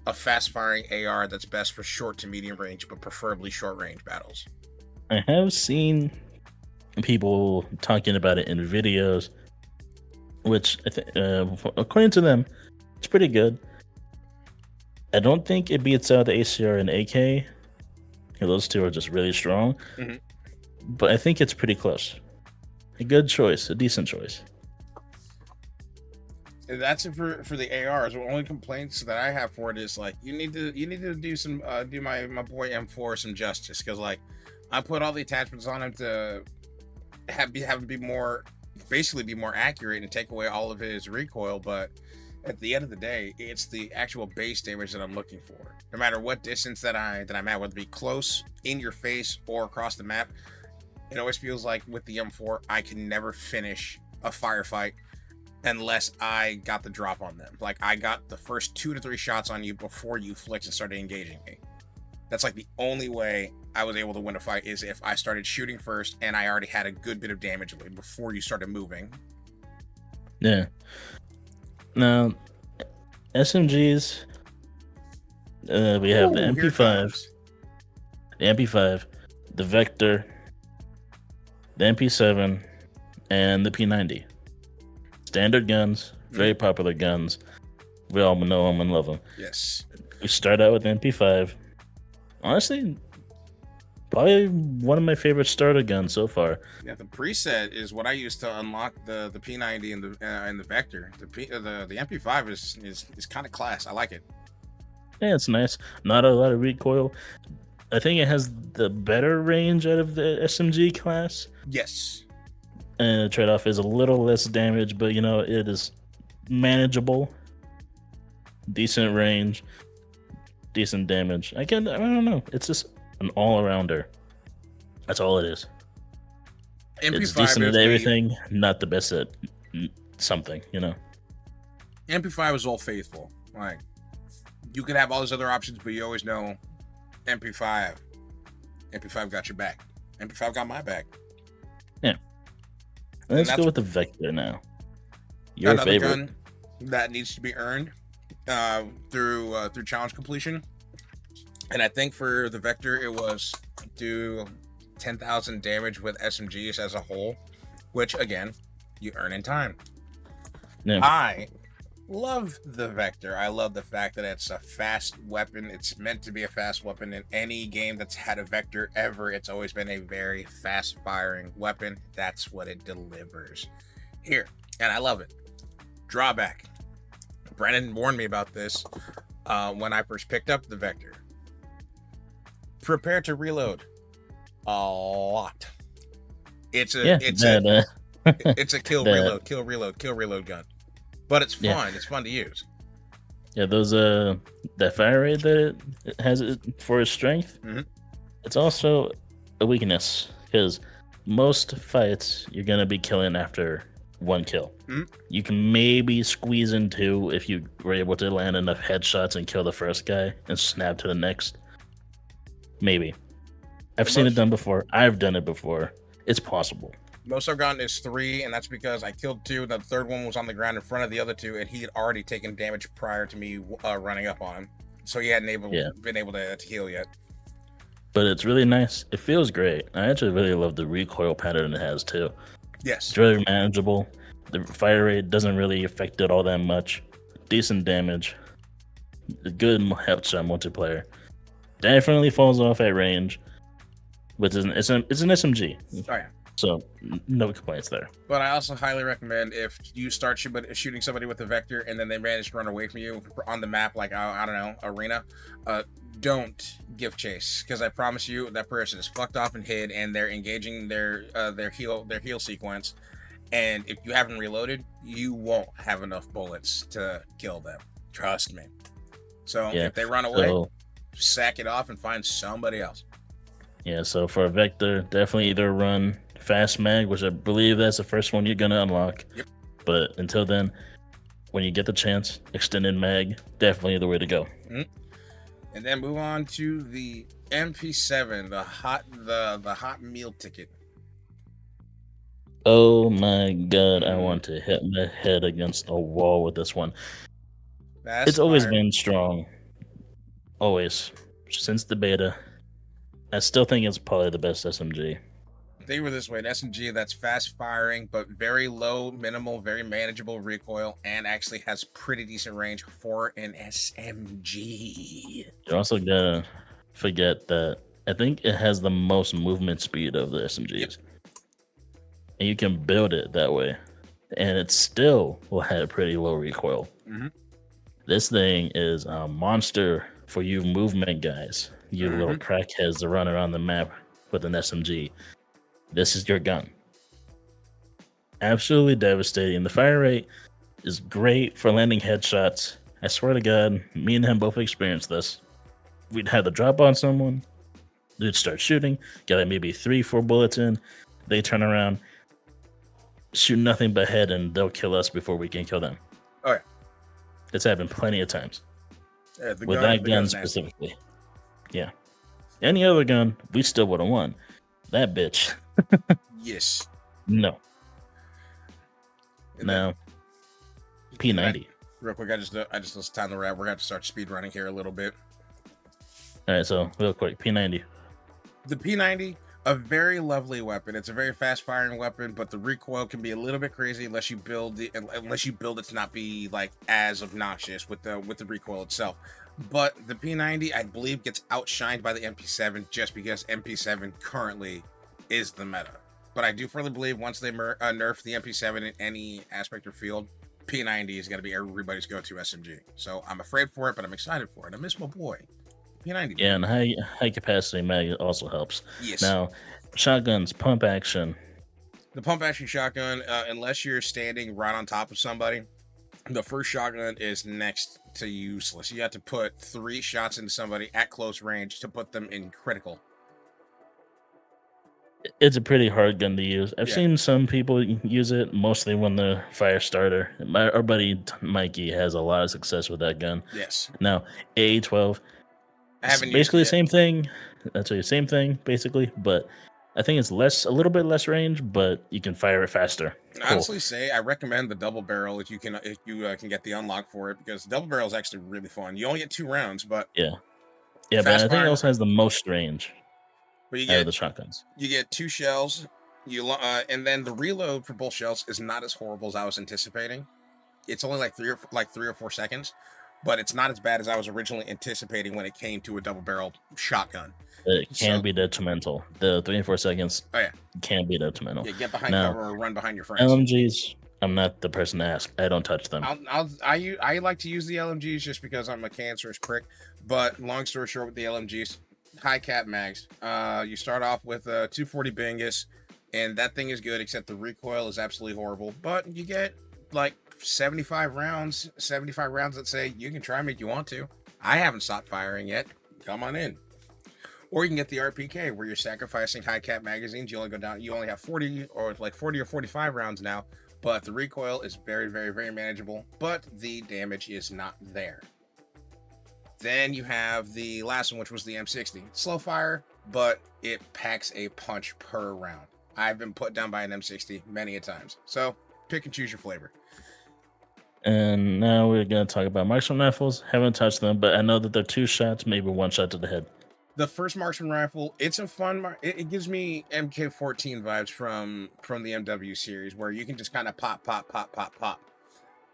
a fast firing AR that's best for short to medium range, but preferably short range battles. I have seen people talking about it in videos, which I think, according to them, it's pretty good. I don't think it beats out the ACR and AK. Those two are just really strong. Mm-hmm. But I think it's pretty close. A good choice, a decent choice. That's it for the ARs. The only complaints that I have for it is like you need to do some do my boy M4 some justice, because like I put all the attachments on him to have him be more accurate and take away all of his recoil, but at the end of the day, it's the actual base damage that I'm looking for. No matter what distance that I'm at, whether it be close, in your face, or across the map, it always feels like with the M4, I can never finish a firefight unless I got the drop on them. Like I got the first 2 to 3 shots on you before you flicked and started engaging me. That's like the only way I was able to win a fight, is if I started shooting first and I already had a good bit of damage before you started moving. Yeah. Now, SMGs, we have the MP5, the Vector, the MP7, and the P90. Standard guns, very popular guns. We all know them and love them. Yes. We start out with the MP5. Honestly, probably one of my favorite starter guns so far. Yeah, the preset is what I use to unlock the P90 and the Vector. The MP5 is kind of class. I like it. Yeah, it's nice. Not a lot of recoil. I think it has the better range out of the SMG class. Yes. And the trade-off is a little less damage, but it is manageable. Decent range, decent damage. I don't know. It's just an all-arounder. That's all it is. MP5 it's decent at everything, not the best at something, MP5 is all faithful. Like, you could have all these other options, but you always know MP5 got your back. MP5 got my back. Yeah. Let's go with the Vector now. Your another favorite gun that needs to be earned through challenge completion. And I think for the Vector, it was do 10,000 damage with SMGs as a whole, which again, you earn in time. Yeah. I love the Vector. I love the fact that it's a fast weapon. It's meant to be a fast weapon. In any game that's had a Vector ever, it's always been a very fast firing weapon. That's what it delivers here, and I love it. Drawback. Brennan warned me about this when I first picked up the Vector. Prepare to reload a lot. It's a kill reload gun. But it's fun. Yeah. It's fun to use. Yeah, those that fire rate that it has it for its strength. Mm-hmm. It's also a weakness, because most fights you're gonna be killing after 1 kill. Mm-hmm. You can maybe squeeze in 2 if you were able to land enough headshots and kill the first guy and snap to the next. Maybe. I've seen it done before. I've done it before. It's possible. Most I've gotten is 3, and that's because I killed 2. The third one was on the ground in front of the other 2, and he had already taken damage prior to me running up on him. So he hadn't been able to heal yet. But it's really nice. It feels great. I actually really love the recoil pattern it has too. Yes. It's really manageable. The fire rate doesn't really affect it all that much. Decent damage. Good headshot multiplayer. Definitely falls off at range. But it's an SMG. Oh yeah. So no complaints there. But I also highly recommend, if you start shooting somebody with a Vector and then they manage to run away from you on the map, like I don't know, arena, don't give chase, because I promise you that person is fucked off and hid, and they're engaging their heal sequence, and if you haven't reloaded, you won't have enough bullets to kill them. Trust me. So if they run away, sack it off and find somebody else. Yeah, so for a Vector, definitely either run Fast Mag, which I believe that's the first one you're going to unlock. Yep. But until then, when you get the chance, Extended Mag, definitely the way to go. Mm-hmm. And then move on to the MP7, the hot meal ticket. Oh my god, I want to hit my head against a wall with this one. It's Fast always fire. been strong. Always. Since the beta. I still think it's probably the best SMG. They were this way: an SMG that's fast firing, but very low, minimal, very manageable recoil, and actually has pretty decent range for an SMG. You're also gonna forget that I think it has the most movement speed of the SMGs. Yep. And you can build it that way. And it still will have pretty low recoil. Mm-hmm. This thing is a monster for you movement guys. You little crackheads that run around the map with an SMG. This is your gun. Absolutely devastating. The fire rate is great for landing headshots. I swear to God, me and him both experienced this. We'd have the drop on someone, they'd start shooting, get like maybe 3-4 bullets in, they turn around, shoot nothing but head, and they'll kill us before we can kill them. Oh yeah, it's happened plenty of times. Yeah, With that gun specifically. Yeah. Any other gun, we still would have won. That bitch. Yes. No. And No. P90. Real quick, I just let's time the wrap. We're gonna have to start speed running here a little bit. All right, so real quick, P90. The P90, a very lovely weapon. It's a very fast firing weapon, but the recoil can be a little bit crazy unless you build it to not be like as obnoxious with the recoil itself. But the P90, I believe, gets outshined by the MP7 just because MP7 currently is the meta. But I do firmly believe once they nerf the MP7 in any aspect or field, P90 is going to be everybody's go-to SMG. So I'm afraid for it, but I'm excited for it. I miss my boy. P90. Yeah, and high capacity mag also helps. Yes. Now, shotguns, pump action. The pump action shotgun, unless you're standing right on top of somebody, the first shotgun is next to useless. You have to put 3 shots into somebody at close range to put them in critical. It's a pretty hard gun to use. I've seen some people use it, mostly when the fire starter. Our buddy Mikey has a lot of success with that gun. Yes. Now, A12, I haven't basically used the same thing. That's the same thing, basically, but I think it's a little bit less range, but you can fire it faster. Cool. Honestly, I recommend the double barrel if you can get the unlock for it, because the double barrel is actually really fun. You only get 2 rounds, but yeah, but I think it also has the most range. But you get out of the shotguns. You get 2 shells. And then the reload for both shells is not as horrible as I was anticipating. It's only like 3 or 4 seconds, but it's not as bad as I was originally anticipating when it came to a double barrel shotgun. It can be detrimental. The 3 and 4 seconds. Oh yeah, can be detrimental. Yeah, get behind cover or run behind your friends. LMGs, I'm not the person to ask. I don't touch them. I like to use the LMGs just because I'm a cancerous prick. But long story short, with the LMGs, high cap mags. You start off with a 240 Bingus, and that thing is good, except the recoil is absolutely horrible. But you get like 75 rounds that say you can try them if you want to. I haven't stopped firing yet. Come on in. Or you can get the RPK, where you're sacrificing high cap magazines. You only have 40 or 45 rounds now, but the recoil is very, very, very manageable, but the damage is not there. Then you have the last one, which was the M60. Slow fire, but it packs a punch per round. I've been put down by an M60 many a times. So pick and choose your flavor. And now we're going to talk about marksman rifles. Haven't touched them, but I know that they're 2 shots, maybe 1 shot to the head. The first marksman rifle, it's a fun. It gives me MK14 vibes from the MW series, where you can just kind of pop,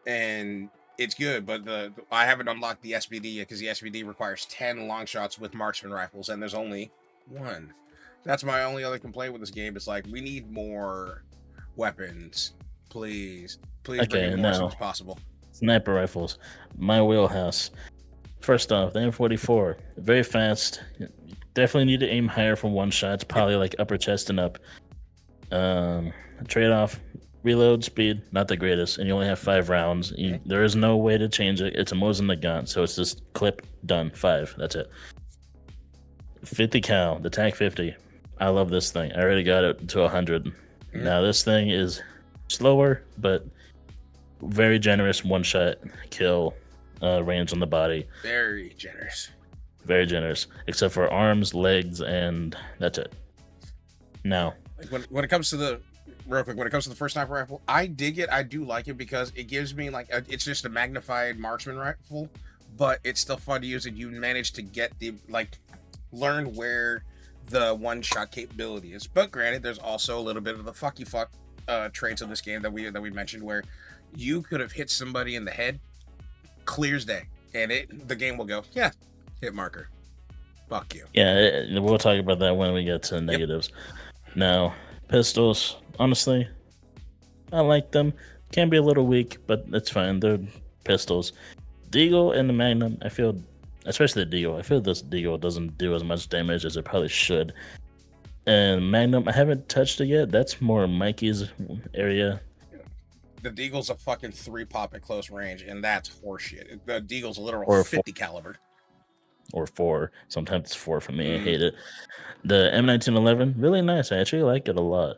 and it's good. But I haven't unlocked the SBD yet, because the SBD requires 10 long shots with marksman rifles, and there's only 1. That's my only other complaint with this game. It's like, we need more weapons, please bring in more as soon as possible. Sniper rifles, my wheelhouse. First off, the M44, very fast. Definitely need to aim higher for 1 shot. It's probably like upper chest and up. Trade-off, reload speed, not the greatest, and you only have 5 rounds. There is no way to change it. It's a Mosin Nagant, so it's just clip, done, 5. That's it. 50 cal, the TAC 50. I love this thing. I already got it to 100. Now this thing is slower, but very generous 1-shot kill. Range on the body. Very generous. Very generous. Except for arms, legs, and that's it. Now, when it comes to real quick, when it comes to the first sniper rifle, I dig it. I do like it because it gives me like it's just a magnified marksman rifle, but it's still fun to use. And you manage to get the learn where the one shot capability is. But granted, there's also a little bit of the fucky fuck traits of this game that we mentioned, where you could have hit somebody in the head, clear as day, and the game will go, yeah, hit marker. Fuck you. Yeah, we'll talk about that when we get to negatives. Now, pistols, honestly, I like them. Can be a little weak, but it's fine. They're pistols. Deagle and the Magnum, I feel, especially the Deagle, I feel this Deagle doesn't do as much damage as it probably should. And Magnum, I haven't touched it yet. That's more Mikey's area. The Deagle's a fucking 3-pop at close range, and that's horseshit. The Deagle's a literal Or 50 caliber. Or 4. Sometimes it's 4 for me. I hate it. The M1911, really nice. I actually like it a lot.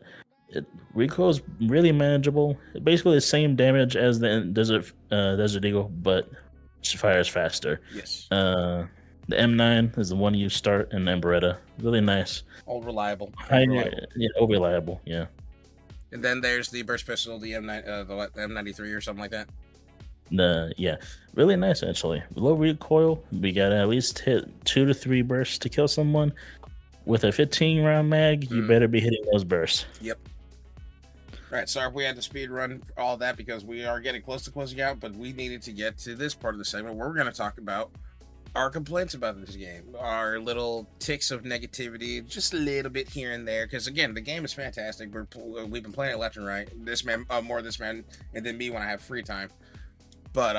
It recoil's really manageable. Basically the same damage as the Desert Eagle, but fires faster. Yes. The M9 is the one you start in Beretta. Really nice. Old reliable. Yeah, reliable. Yeah. And then there's the burst pistol, the M9, the M93 or something like that. Yeah, really nice actually. Low recoil. We gotta at least hit 2 to 3 bursts to kill someone. With a 15 round mag, you better be hitting those bursts. Yep. All right, sorry if we had to speed run all that because we are getting close to closing out, but we needed to get to this part of the segment where we're going to talk about our complaints about this game, our little ticks of negativity, just a little bit here and there. Because again, the game is fantastic. We've been playing it left and right. This man, more this man, and then me when I have free time. But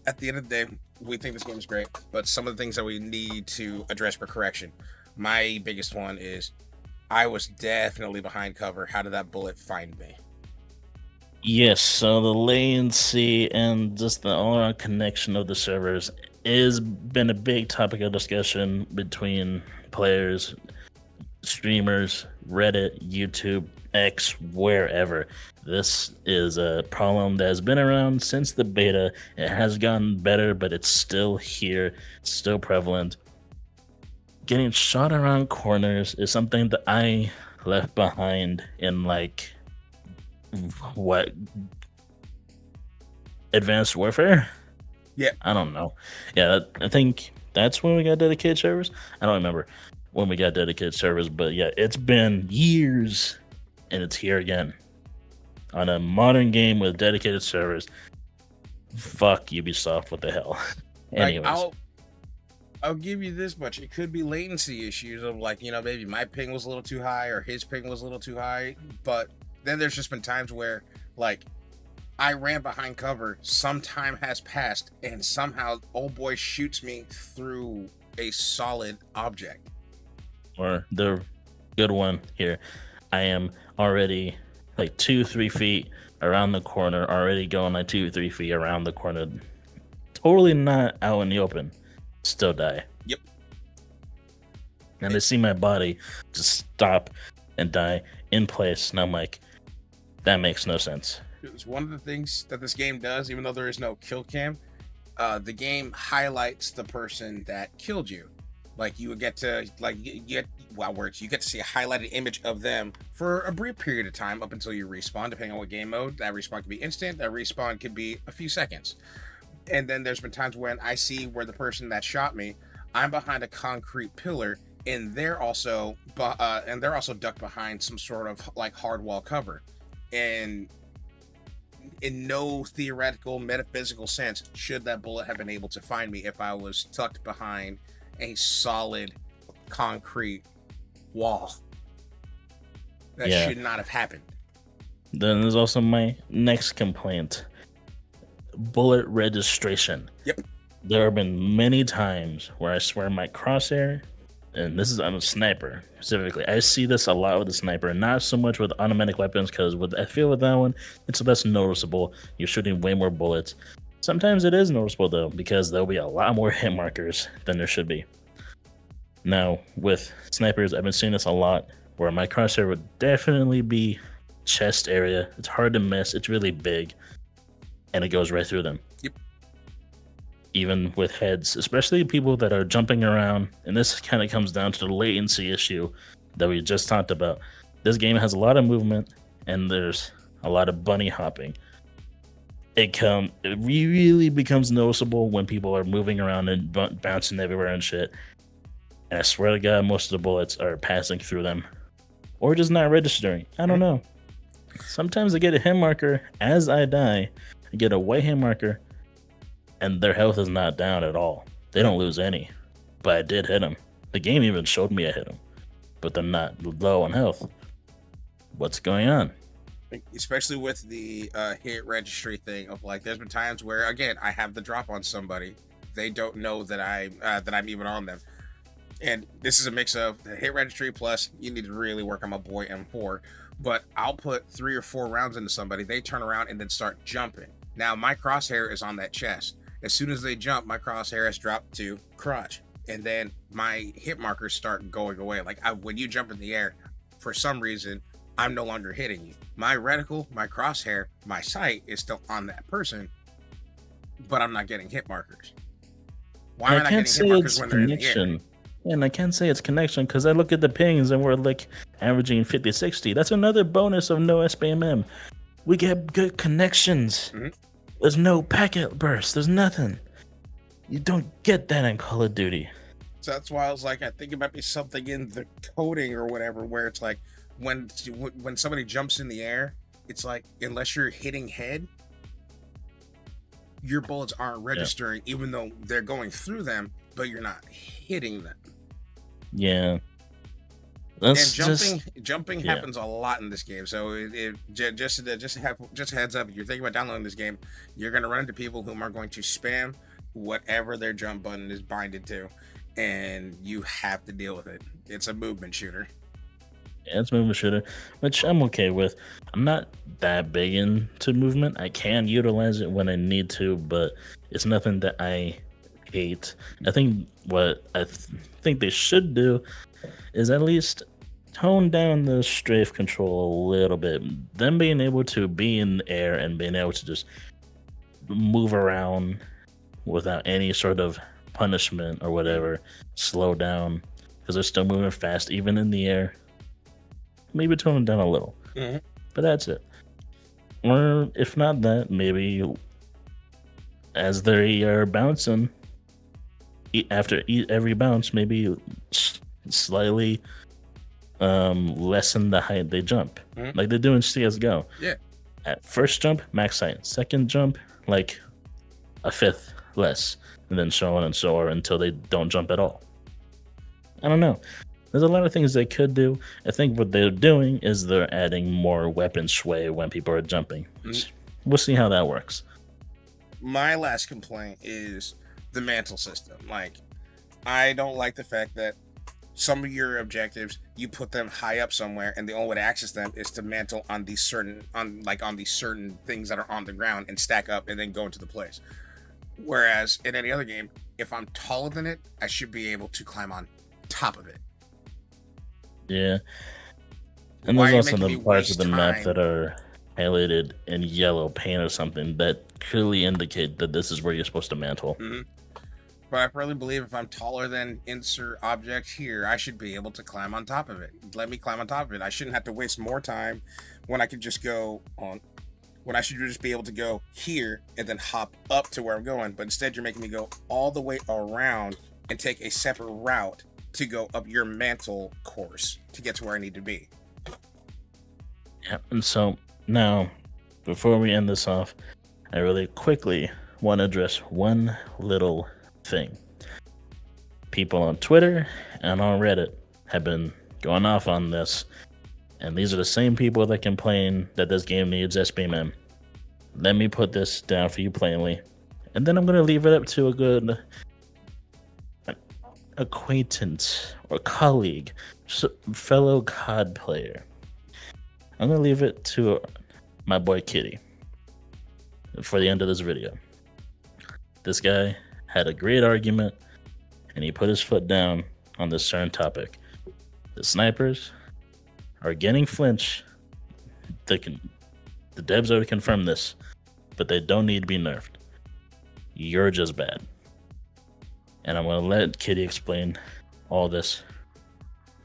at the end of the day, we think this game is great. But some of the things that we need to address for correction. My biggest one is I was definitely behind cover. How did that bullet find me? Yes, so the latency and just the all-around connection of the servers has been a big topic of discussion between players, streamers, Reddit, YouTube, X, wherever. This is a problem that has been around since the beta. It has gotten better, but it's still here, still prevalent. Getting shot around corners is something that I left behind in what, Advanced Warfare? Yeah. I don't know. Yeah, I think that's when we got dedicated servers. I don't remember when we got dedicated servers, but yeah, it's been years and it's here again. On a modern game with dedicated servers. Fuck Ubisoft, what the hell? Anyways. I'll give you this much. It could be latency issues of maybe my ping was a little too high or his ping was a little too high, but then there's just been times where I ran behind cover, some time has passed, and somehow old boy shoots me through a solid object. Or the good one here. I am already 2-3 feet around the corner, already going 2-3 feet around the corner. Totally not out in the open. Still die. Yep. And I see my body just stop and die in place, and I'm like, that makes no sense. It's one of the things that this game does, even though there is no kill cam. The game highlights the person that killed you. You would get to you get to see a highlighted image of them for a brief period of time up until you respawn, depending on what game mode. That respawn could be instant. That respawn could be a few seconds. And then there's been times when I see where the person that shot me, I'm behind a concrete pillar, and they're also ducked behind some sort of hard wall cover. And in no theoretical metaphysical sense should that bullet have been able to find me if I was tucked behind a solid concrete wall. That should not have happened. Then there's also my next complaint. Bullet registration. Yep. There have been many times where I swear my crosshair, and I'm a sniper specifically. I see this a lot with the sniper, not so much with automatic weapons, because I feel with that one, it's less noticeable. You're shooting way more bullets. Sometimes it is noticeable though, because there'll be a lot more hit markers than there should be. Now, with snipers, I've been seeing this a lot, where my crosshair would definitely be chest area. It's hard to miss. It's really big. And it goes right through them. Yep. Even with heads, especially people that are jumping around. And this kind of comes down to the latency issue that we just talked about. This game has a lot of movement, and there's a lot of bunny hopping. It really becomes noticeable when people are moving around and bouncing everywhere and shit. And I swear to God, most of the bullets are passing through them, or just not registering. I don't know. Sometimes I get a hit marker as I die. I get a white hit marker, and their health is not down at all. They don't lose any, but I did hit them. The game even showed me I hit them, but they're not low on health. What's going on? Especially with the hit registry thing of like, there's been times where again I have the drop on somebody, they don't know that I'm even on them, and this is a mix of the hit registry plus you need to really work on my boy M4. But I'll put 3 or 4 rounds into somebody, they turn around and then start jumping. Now my crosshair is on that chest. As soon as they jump, my crosshair has dropped to crotch, and then my hit markers start going away. Like when you jump in the air, for some reason I'm no longer hitting you. My reticle, my crosshair, my sight is still on that person, but I'm not getting hit markers. Why am I not getting hit markers when they're in the air? And I can't say it's connection because I look at the pings and we're like averaging 50, 60. That's another bonus of no SBMM. We get good connections. Mm-hmm. There's no packet burst. There's nothing. You don't get that in Call of Duty. So that's why I was like, I think it might be something in the coding or whatever, where it's like when somebody jumps in the air, it's like unless you're hitting head, your bullets aren't registering, even though they're going through them, but you're not hitting them. Yeah. That's jumping happens a lot in this game. So just a heads up, if you're thinking about downloading this game, you're gonna run into people whom are going to spam whatever their jump button is binded to, and you have to deal with it. It's a movement shooter. Yeah, it's a movement shooter, which I'm okay with. I'm not that big into movement. I can utilize it when I need to, but it's nothing that I hate. I think what I think they should do is at least tone down the strafe control a little bit. Them being able to be in the air and being able to just move around without any sort of punishment or whatever, slow down, because they're still moving fast even in the air. Maybe tone it down a little, but that's it. Or if not that, maybe as they are bouncing, after every bounce, maybe slightly lessen the height they jump, like they do in CS:GO. Yeah. At first jump, max height. Second jump, like a fifth less, and then so on and so on until they don't jump at all. I don't know. There's a lot of things they could do. I think what they're doing is they're adding more weapon sway when people are jumping. We'll see how that works. My last complaint is the mantle system. Like, I don't like the fact that some of your objectives, you put them high up somewhere, and the only way to access them is to mantle on these certain things that are on the ground and stack up and then go into the place. Whereas in any other game, if I'm taller than it, I should be able to climb on top of it. Yeah. And there's also the parts of the map that are highlighted in yellow paint or something that clearly indicate that this is where you're supposed to mantle. But I really believe if I'm taller than insert object here, I should be able to climb on top of it. Let me climb on top of it. I shouldn't have to waste more time when I could just go on, when I should just be able to go here and then hop up to where I'm going. But instead you're making me go all the way around and take a separate route to go up your mantle course to get to where I need to be. Yeah, and so now, before we end this off, I really quickly want to address one little thing. People on Twitter and on Reddit have been going off on this, and these are the same people that complain that this game needs SBMM. Let me put this down for you plainly, and then I'm going to leave it up to a good acquaintance or colleague, fellow COD player. I'm going to leave it to my boy Kitty for the end of this video. This guy had a great argument, and he put his foot down on this certain topic. The snipers are getting flinch. The devs already confirmed this, but they don't need to be nerfed. You're just bad. And I'm going to let Kitty explain all this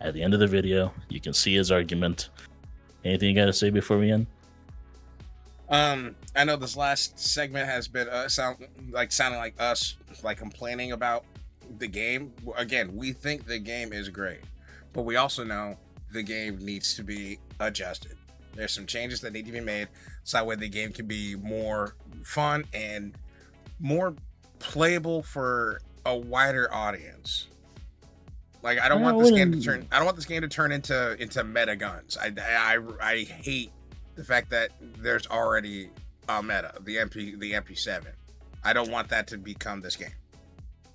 at the end of the video. You can see his argument. Anything you got to say before we end? I know this last segment has been sounding like us like complaining about the game. Again, we think the game is great, but we also know the game needs to be adjusted. There's some changes that need to be made so that way the game can be more fun and more playable for a wider audience. Like I don't want this game to turn into meta guns. I hate the fact that there's already a meta, the MP7. I don't want that to become this game.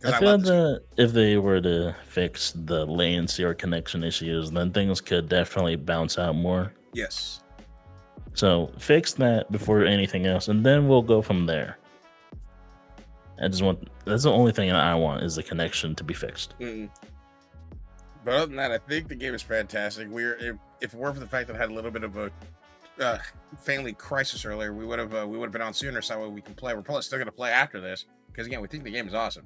I feel that if they were to fix the latency or connection issues, then things could definitely bounce out more. Yes. So fix that before anything else, and then we'll go from there. That's the only thing I want is the connection to be fixed. But other than that, I think the game is fantastic. If it weren't for the fact that I had a little bit of a family crisis earlier, we would have been on sooner, so that way we can play. We're probably still going to play after this because again, we think the game is awesome.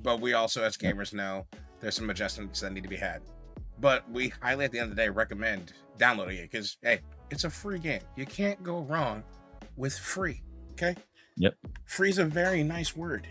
But we also, as gamers, know there's some adjustments that need to be had. But we highly, at the end of the day, recommend downloading it because hey, it's a free game. You can't go wrong with free. Okay. Yep. Free is a very nice word.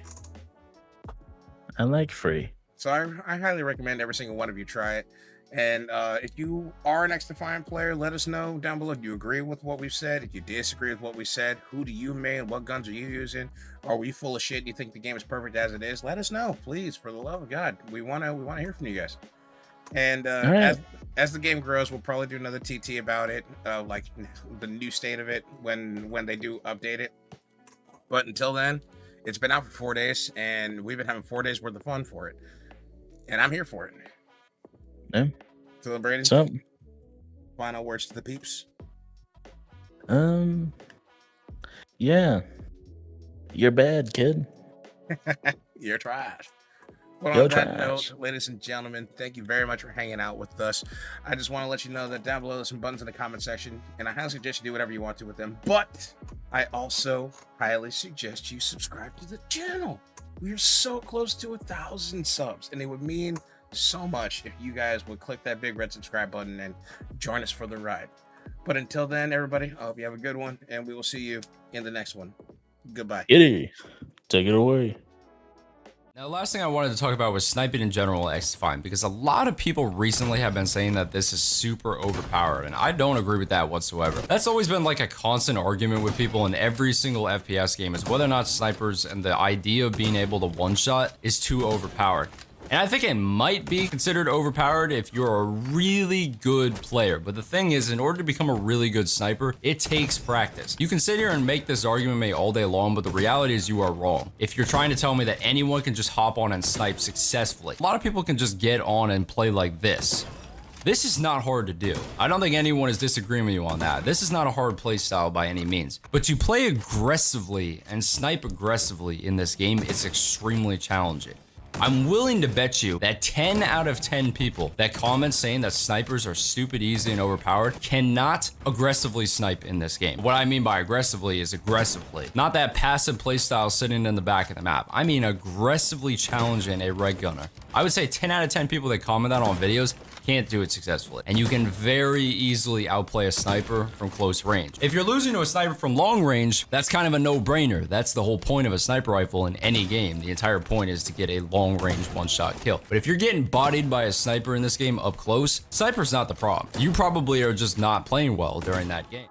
I like free. So I highly recommend every single one of you try it. And if you are an XDefiant player, let us know down below. Do you agree with what we've said? If you disagree with what we said, who do you main? What guns are you using? Are we full of shit? Do you think the game is perfect as it is? Let us know, please, for the love of God. We wanna hear from you guys. And right. as the game grows, we'll probably do another TT about it, like the new state of it when they do update it. But until then, it's been out for 4 days, and we've been having 4 days worth of fun for it. And I'm here for it. Yeah. So, Brandon, what's up? Final words to the peeps. Yeah. You're bad, kid. You're trash. Well, on that note, ladies and gentlemen, thank you very much for hanging out with us. I just want to let you know that down below there's some buttons in the comment section, and I highly suggest you do whatever you want to with them. But I also highly suggest you subscribe to the channel. We are so close to 1,000 subs, and it would mean so much if you guys would click that big red subscribe button and join us for the ride. But until then, everybody, I hope you have a good one, and we will see you in the next one. Goodbye. Giddy. Take it away. Now, the last thing I wanted to talk about was sniping in general at XDefiant, because a lot of people recently have been saying that this is super overpowered, and I don't agree with that whatsoever. That's always been like a constant argument with people in every single FPS game, is whether or not snipers and the idea of being able to one-shot is too overpowered. And I think it might be considered overpowered if you're a really good player. But the thing is, in order to become a really good sniper, it takes practice. You can sit here and make this argument all day long, but the reality is you are wrong. If you're trying to tell me that anyone can just hop on and snipe successfully, a lot of people can just get on and play like this. This is not hard to do. I don't think anyone is disagreeing with you on that. This is not a hard play style by any means. But to play aggressively and snipe aggressively in this game, it's extremely challenging. I'm willing to bet you that 10 out of 10 people that comment saying that snipers are stupid easy and overpowered cannot aggressively snipe in this game. What I mean by aggressively is aggressively. Not that passive playstyle sitting in the back of the map. I mean aggressively challenging a red gunner. I would say 10 out of 10 people that comment that on videos can't do it successfully. And you can very easily outplay a sniper from close range. If you're losing to a sniper from long range, that's kind of a no-brainer. That's the whole point of a sniper rifle in any game. The entire point is to get a long range one-shot kill. But if you're getting bodied by a sniper in this game up close, sniper's not the problem. You probably are just not playing well during that game.